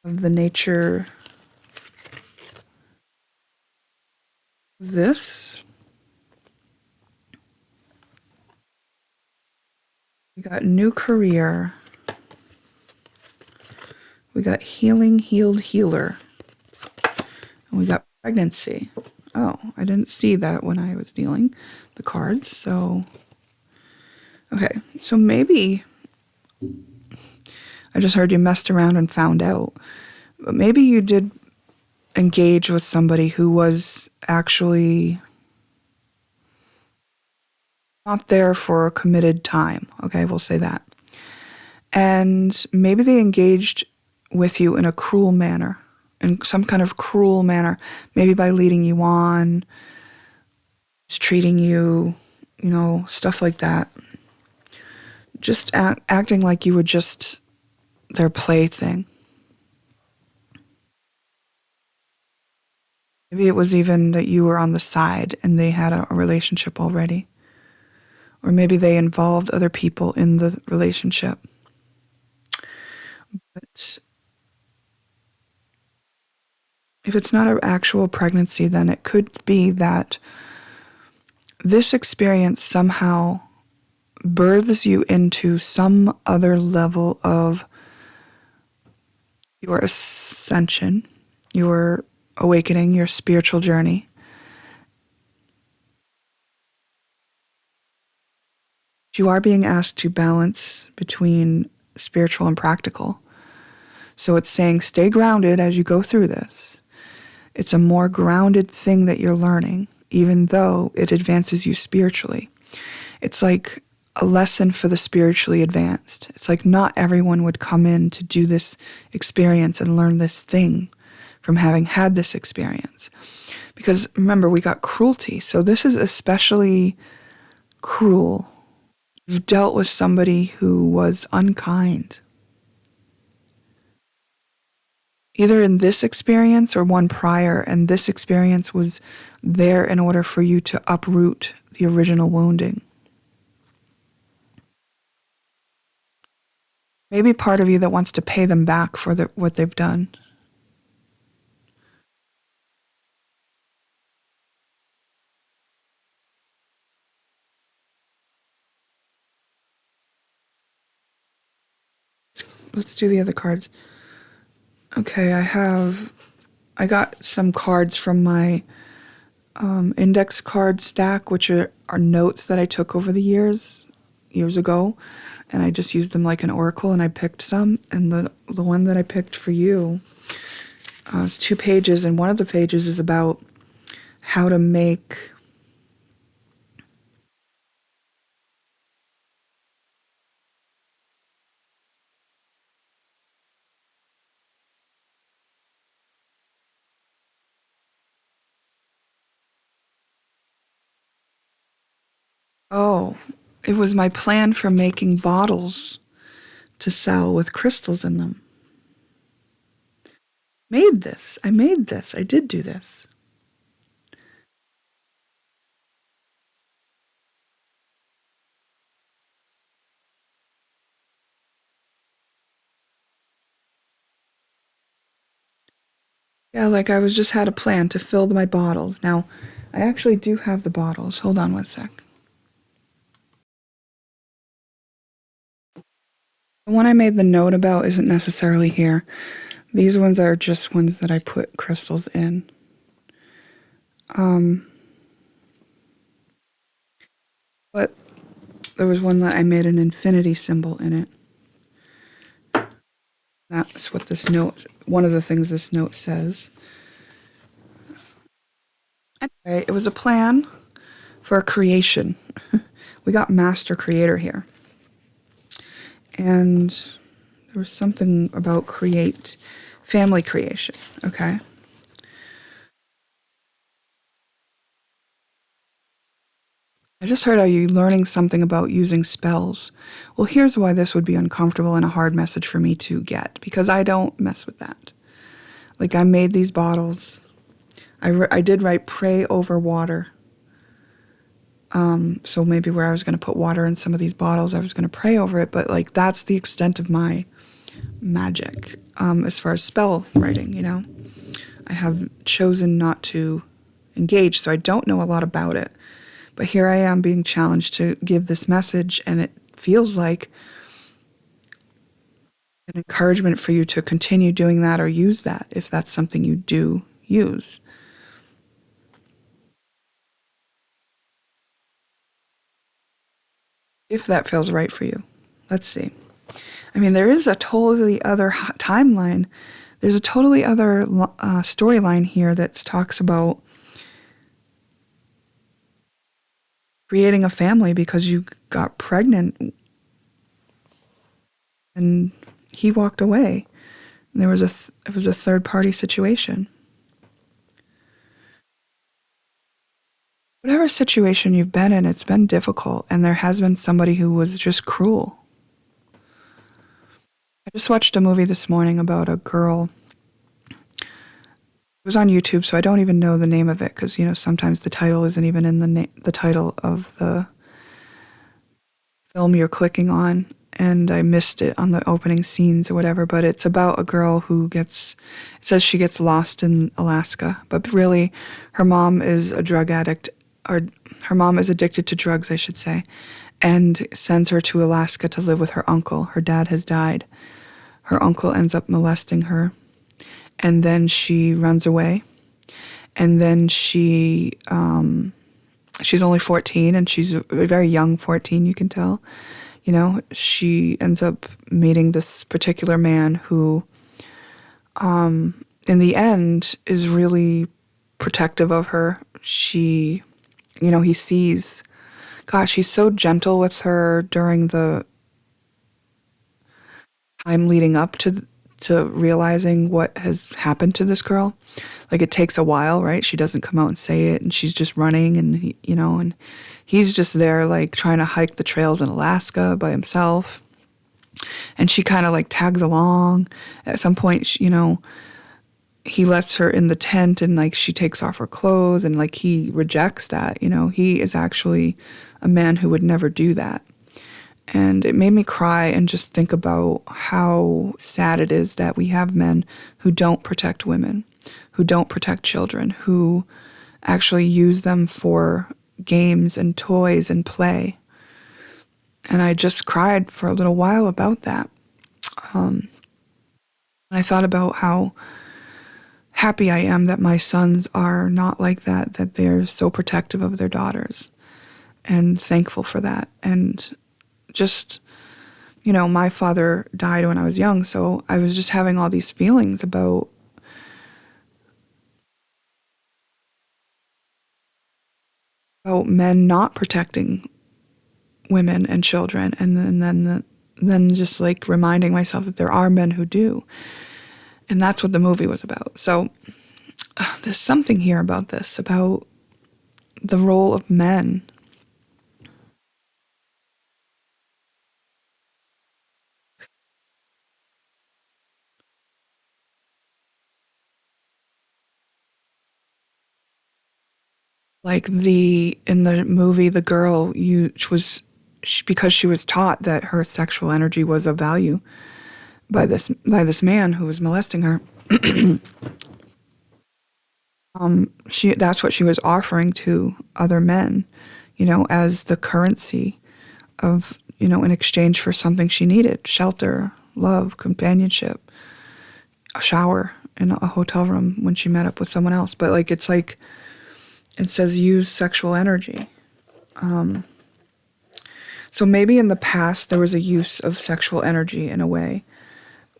of the nature of this. got new career. We got healing, healed, healer. And we got pregnancy. Oh, I didn't see that when I was dealing the cards. So, okay. So maybe I just heard you messed around and found out. But maybe you did engage with somebody who was actually not there for a committed time. Okay, we'll say that. And maybe they engaged with you in a cruel manner, in some kind of cruel manner, maybe by leading you on, treating you, stuff like that. Just acting like you were just their plaything. Maybe it was even that you were on the side and they had a relationship already. Or maybe they involved other people in the relationship. But if it's not an actual pregnancy, then it could be that this experience somehow births you into some other level of your ascension, your awakening, your spiritual journey. You are being asked to balance between spiritual and practical. So it's saying stay grounded as you go through this. It's a more grounded thing that you're learning, even though it advances you spiritually. It's like a lesson for the spiritually advanced. It's like not everyone would come in to do this experience and learn this thing from having had this experience. Because remember, we got cruelty. So this is especially cruel. You've dealt with somebody who was unkind. Either in this experience or one prior, and this experience was there in order for you to uproot the original wounding. Maybe part of you that wants to pay them back for what they've done. Let's do the other cards. Okay, I got some cards from my index card stack, which are notes that I took over the years ago, and I just used them like an oracle, and I picked some, and the one that I picked for you is 2 pages, and one of the pages is about how to make it was my plan for making bottles to sell with crystals in them. I made this. I did do this. Yeah, like I just had a plan to fill my bottles. Now, I actually do have the bottles. Hold on one sec. The one I made the note about isn't necessarily here. These ones are just ones that I put crystals in. But there was one that I made an infinity symbol in it. That's what one of the things this note says. Anyway, it was a plan for a creation. We got master creator here. And there was something about family creation, okay? I just heard, are you learning something about using spells? Well, here's why this would be uncomfortable and a hard message for me to get, because I don't mess with that. Like, I made these bottles. I did write pray over water. So maybe where I was going to put water in some of these bottles, I was going to pray over it, but like that's the extent of my magic as far as spell writing, I have chosen not to engage, so I don't know a lot about it. But here I am being challenged to give this message, and it feels like an encouragement for you to continue doing that or use that if that's something you do use. If that feels right for you. Let's see. I mean, there is a totally other timeline. There's a totally other storyline here that talks about creating a family because you got pregnant and he walked away. And there was it was a third party situation. Whatever situation you've been in, it's been difficult, and there has been somebody who was just cruel. I just watched a movie this morning about a girl. It was on YouTube, so I don't even know the name of it because, sometimes the title isn't even in the title of the film you're clicking on, and I missed it on the opening scenes or whatever, but it's about a girl who it says she gets lost in Alaska, but really her mom is a drug addict, or her mom is addicted to drugs, I should say, and sends her to Alaska to live with her uncle. Her dad has died. Her uncle ends up molesting her, and then she runs away, and then she's only 14, and she's a very young 14, you can tell. She ends up meeting this particular man who, in the end, is really protective of her. He sees, gosh, he's so gentle with her during the time leading up to realizing what has happened to this girl. Like, it takes a while, right? She doesn't come out and say it, and she's just running, and and he's just there, like, trying to hike the trails in Alaska by himself. And she kind of, like, tags along. At some point, he lets her in the tent, and, like, she takes off her clothes, and, like, he rejects that. He is actually a man who would never do that. And it made me cry and just think about how sad it is that we have men who don't protect women, who don't protect children, who actually use them for games and toys and play. And I just cried for a little while about that. And I thought about how happy I am that my sons are not like that they're so protective of their daughters, and thankful for that. And just, my father died when I was young, so I was just having all these feelings about men not protecting women and children, and then just, like, reminding myself that there are men who do. And that's what the movie was about. So there's something here about this, about the role of men. Like, in the movie, the girl, because she was taught that her sexual energy was of value by this man who was molesting her. That's what she was offering to other men, as the currency of, in exchange for something she needed: shelter, love, companionship, a shower in a hotel room when she met up with someone else. But, like, it's like, it says use sexual energy. So maybe in the past there was a use of sexual energy in a way,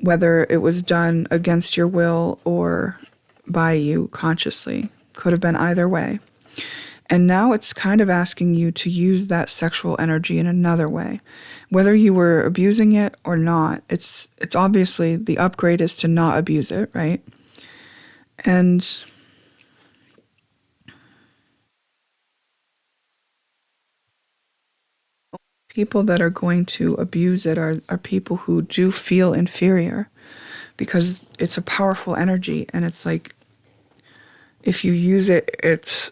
whether it was done against your will or by you consciously. Could have been either way. And now it's kind of asking you to use that sexual energy in another way. Whether you were abusing it or not, it's obviously the upgrade is to not abuse it, right? And people that are going to abuse it are people who do feel inferior, because it's a powerful energy, and it's like, if you use it, it's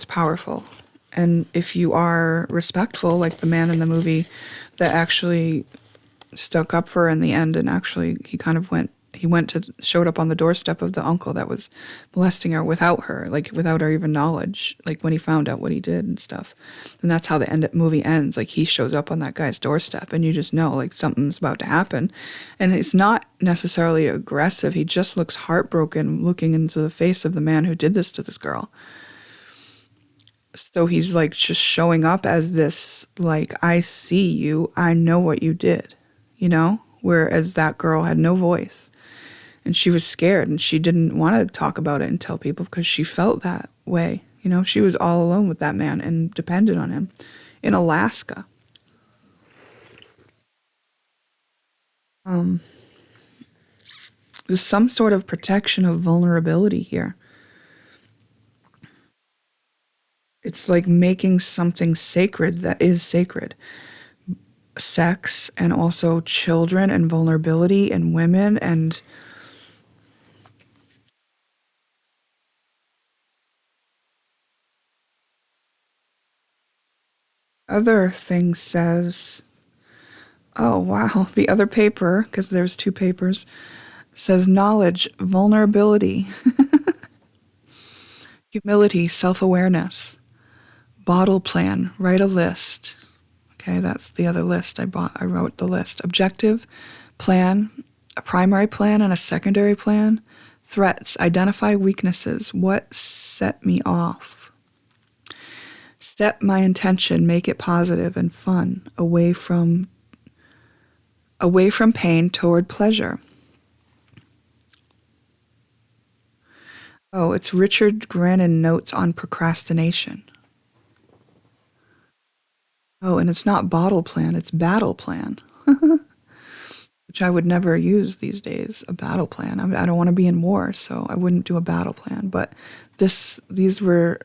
powerful. And if you are respectful, like the man in the movie that actually stuck up for her in the end, and actually he kind of went he showed up on the doorstep of the uncle that was molesting her without her, like without her even knowledge, like when he found out what he did and stuff. And that's how the movie ends. Like he shows up on that guy's doorstep and you just know like something's about to happen. And it's not necessarily aggressive. He just looks heartbroken looking into the face of the man who did this to this girl. So he's like just showing up as this, like, I see you, I know what you did, you know? Whereas that girl had no voice and she was scared and she didn't want to talk about it and tell people because she felt that way. You know, she was all alone with that man and depended on him in Alaska. There's some sort of protection of vulnerability here. It's like making something sacred that is sacred. Sex and also children and vulnerability and women and other thing says, oh wow, the other paper, because there's two papers, says knowledge, vulnerability, humility, self-awareness, bottle plan, write a list. Okay, that's the other list I wrote the list. Objective, plan, a primary plan and a secondary plan. Threats, identify weaknesses. What set me off? Set my intention, make it positive and fun, away from pain toward pleasure. Oh, it's Richard Grannon notes on procrastination. Oh, and it's not bottle plan, it's battle plan, which I would never use these days, a battle plan. I don't want to be in war, so I wouldn't do a battle plan. But these were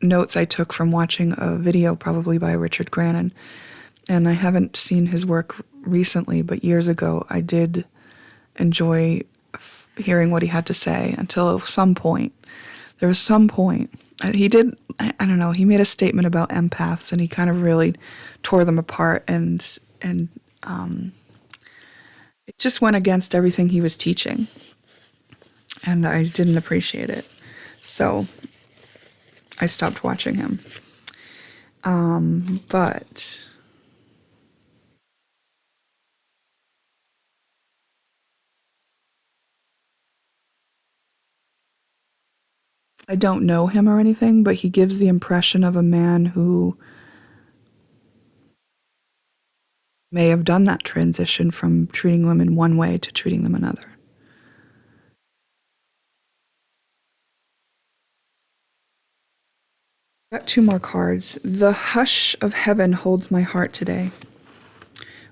notes I took from watching a video probably by Richard Grannon. And I haven't seen his work recently, but years ago I did enjoy hearing what he had to say until some point. There was some point. He did, I don't know, he made a statement about empaths and he kind of really tore them apart and it just went against everything he was teaching. And I didn't appreciate it. So I stopped watching him. But I don't know him or anything, but he gives the impression of a man who may have done that transition from treating women one way to treating them another. Got two more cards. The hush of heaven holds my heart today.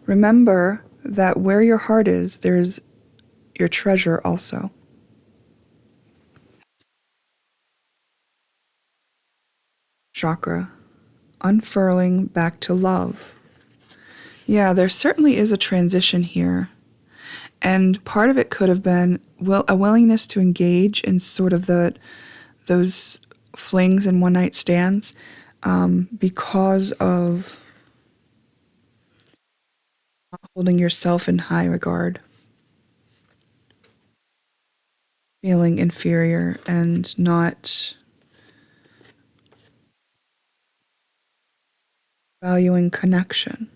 Remember that where your heart is, there's your treasure also. Chakra. Unfurling back to love. Yeah, there certainly is a transition here. And part of it could have been a willingness to engage in sort of those flings and one night stands because of holding yourself in high regard, feeling inferior and not valuing connection.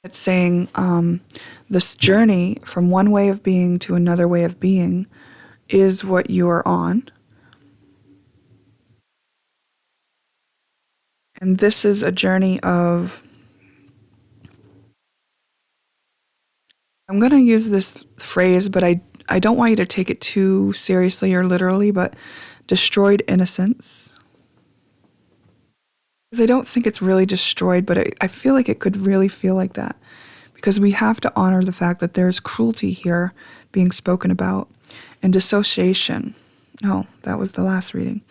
It's saying this journey from one way of being to another way of being is what you are on. And this is a journey of, I'm going to use this phrase, but I don't want you to take it too seriously or literally, but destroyed innocence. Because I don't think it's really destroyed, but I feel like it could really feel like that. Because we have to honor the fact that there's cruelty here being spoken about and dissociation. Oh, that was the last reading.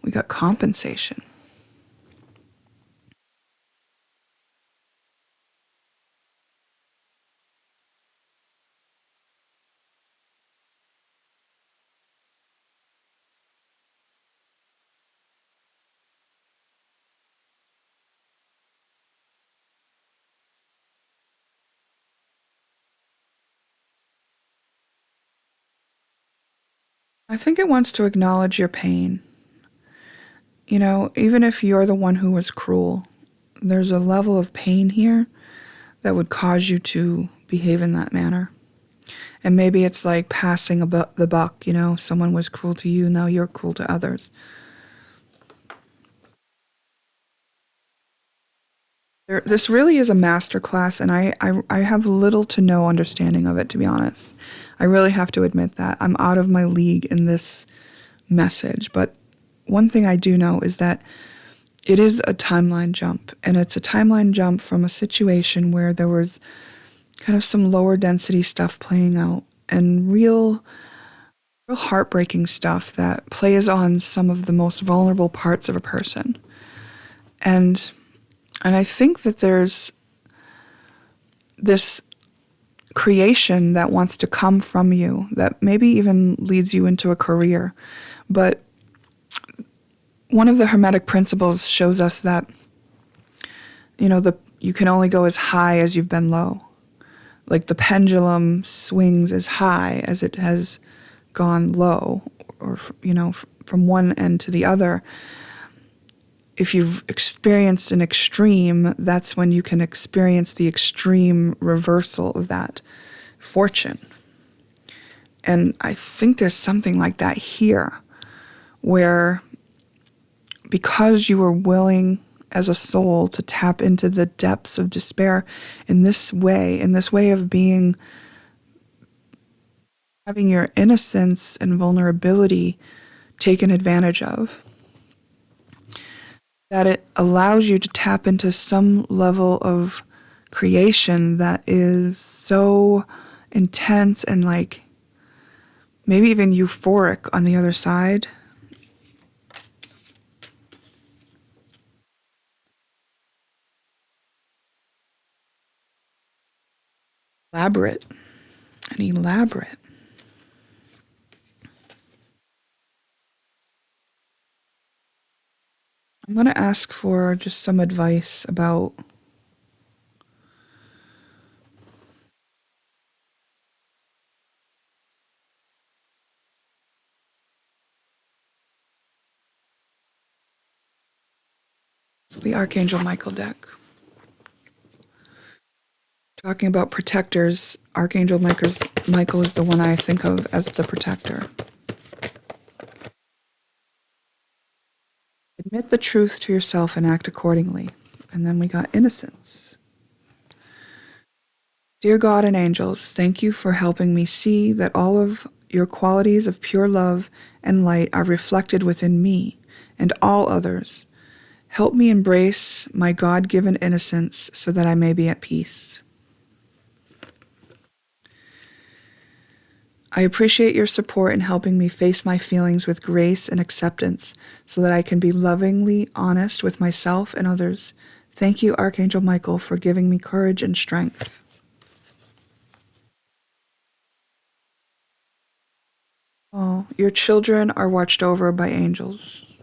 We got compensation. I think it wants to acknowledge your pain. You know, even if you're the one who was cruel, there's a level of pain here that would cause you to behave in that manner. And maybe it's like passing the buck, you know, someone was cruel to you, now you're cruel to others. This really is a master class, and I have little to no understanding of it, to be honest. I really have to admit that. I'm out of my league in this message. But one thing I do know is that it is a timeline jump, and it's a timeline jump from a situation where there was kind of some lower density stuff playing out and real heartbreaking stuff that plays on some of the most vulnerable parts of a person. And I think that there's this creation that wants to come from you that maybe even leads you into a career. But one of the Hermetic principles shows us that, you know, you can only go as high as you've been low. Like the pendulum swings as high as it has gone low, or, you know, from one end to the other. If you've experienced an extreme, that's when you can experience the extreme reversal of that fortune. And I think there's something like that here, where because you were willing as a soul to tap into the depths of despair in this way of being, having your innocence and vulnerability taken advantage of, that it allows you to tap into some level of creation that is so intense and like maybe even euphoric on the other side. Elaborate and elaborate. I'm going to ask for just some advice about the Archangel Michael deck. Talking about protectors, Archangel Michael is the one I think of as the protector. Admit the truth to yourself and act accordingly. And then we got innocence. Dear God and angels, thank you for helping me see that all of your qualities of pure love and light are reflected within me and all others. Help me embrace my God-given innocence so that I may be at peace. I appreciate your support in helping me face my feelings with grace and acceptance so that I can be lovingly honest with myself and others. Thank you, Archangel Michael, for giving me courage and strength. Oh, your children are watched over by angels.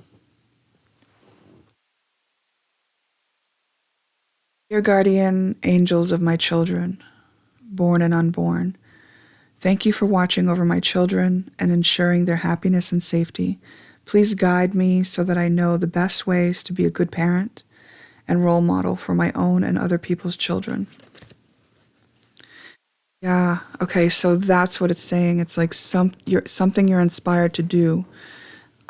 Dear guardian angels of my children, born and unborn, thank you for watching over my children and ensuring their happiness and safety. Please guide me so that I know the best ways to be a good parent and role model for my own and other people's children. Yeah, okay, so that's what it's saying. It's like something you're inspired to do.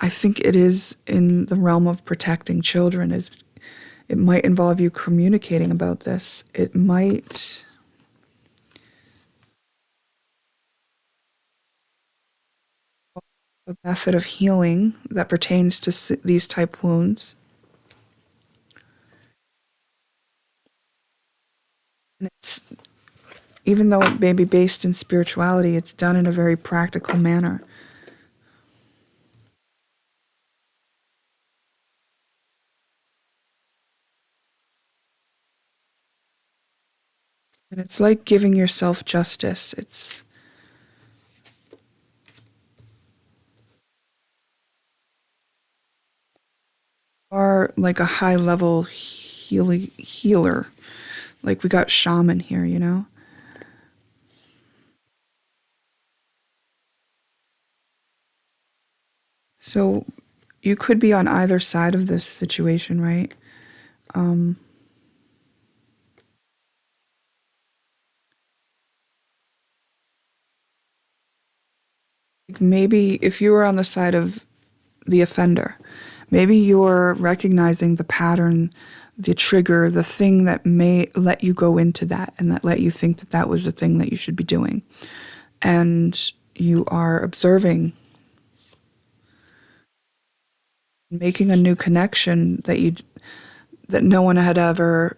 I think it is in the realm of protecting children. It might involve you communicating about this. It might... a method of healing that pertains to these type wounds. And it's, even though it may be based in spirituality, it's done in a very practical manner. And it's like giving yourself justice. It's are like a high level healer. Like we got shaman here, you know? So you could be on either side of this situation, right? Maybe if you were on the side of the offender, maybe you're recognizing the pattern, the trigger, the thing that may let you go into that and that let you think that that was the thing that you should be doing. And you are observing, making a new connection that no one had ever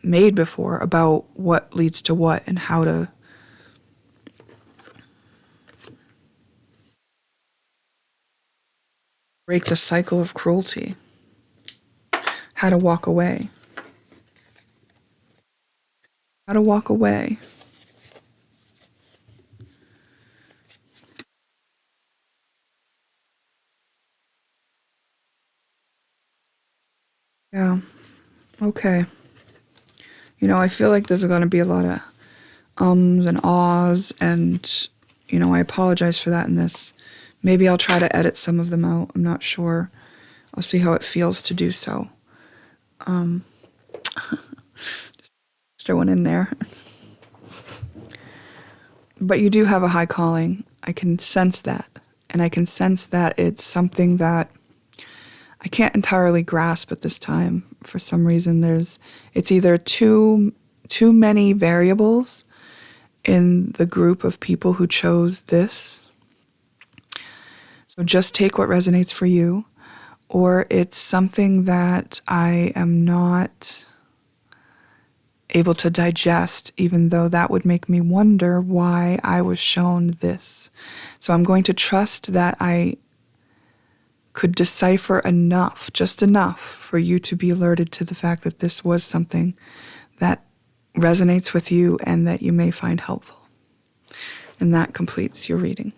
made before about what leads to what and how to break the cycle of cruelty, how to walk away. How to walk away. Yeah. Okay. I feel like there's going to be a lot of ums and ahs, and, I apologize for that in this. Maybe I'll try to edit some of them out. I'm not sure. I'll see how it feels to do so. Just throw one in there. But you do have a high calling. I can sense that. And I can sense that it's something that I can't entirely grasp at this time. For some reason, it's either too many variables in the group of people who chose this. So just take what resonates for you, or it's something that I am not able to digest, even though that would make me wonder why I was shown this. So I'm going to trust that I could decipher enough, just enough, for you to be alerted to the fact that this was something that resonates with you and that you may find helpful. And that completes your reading.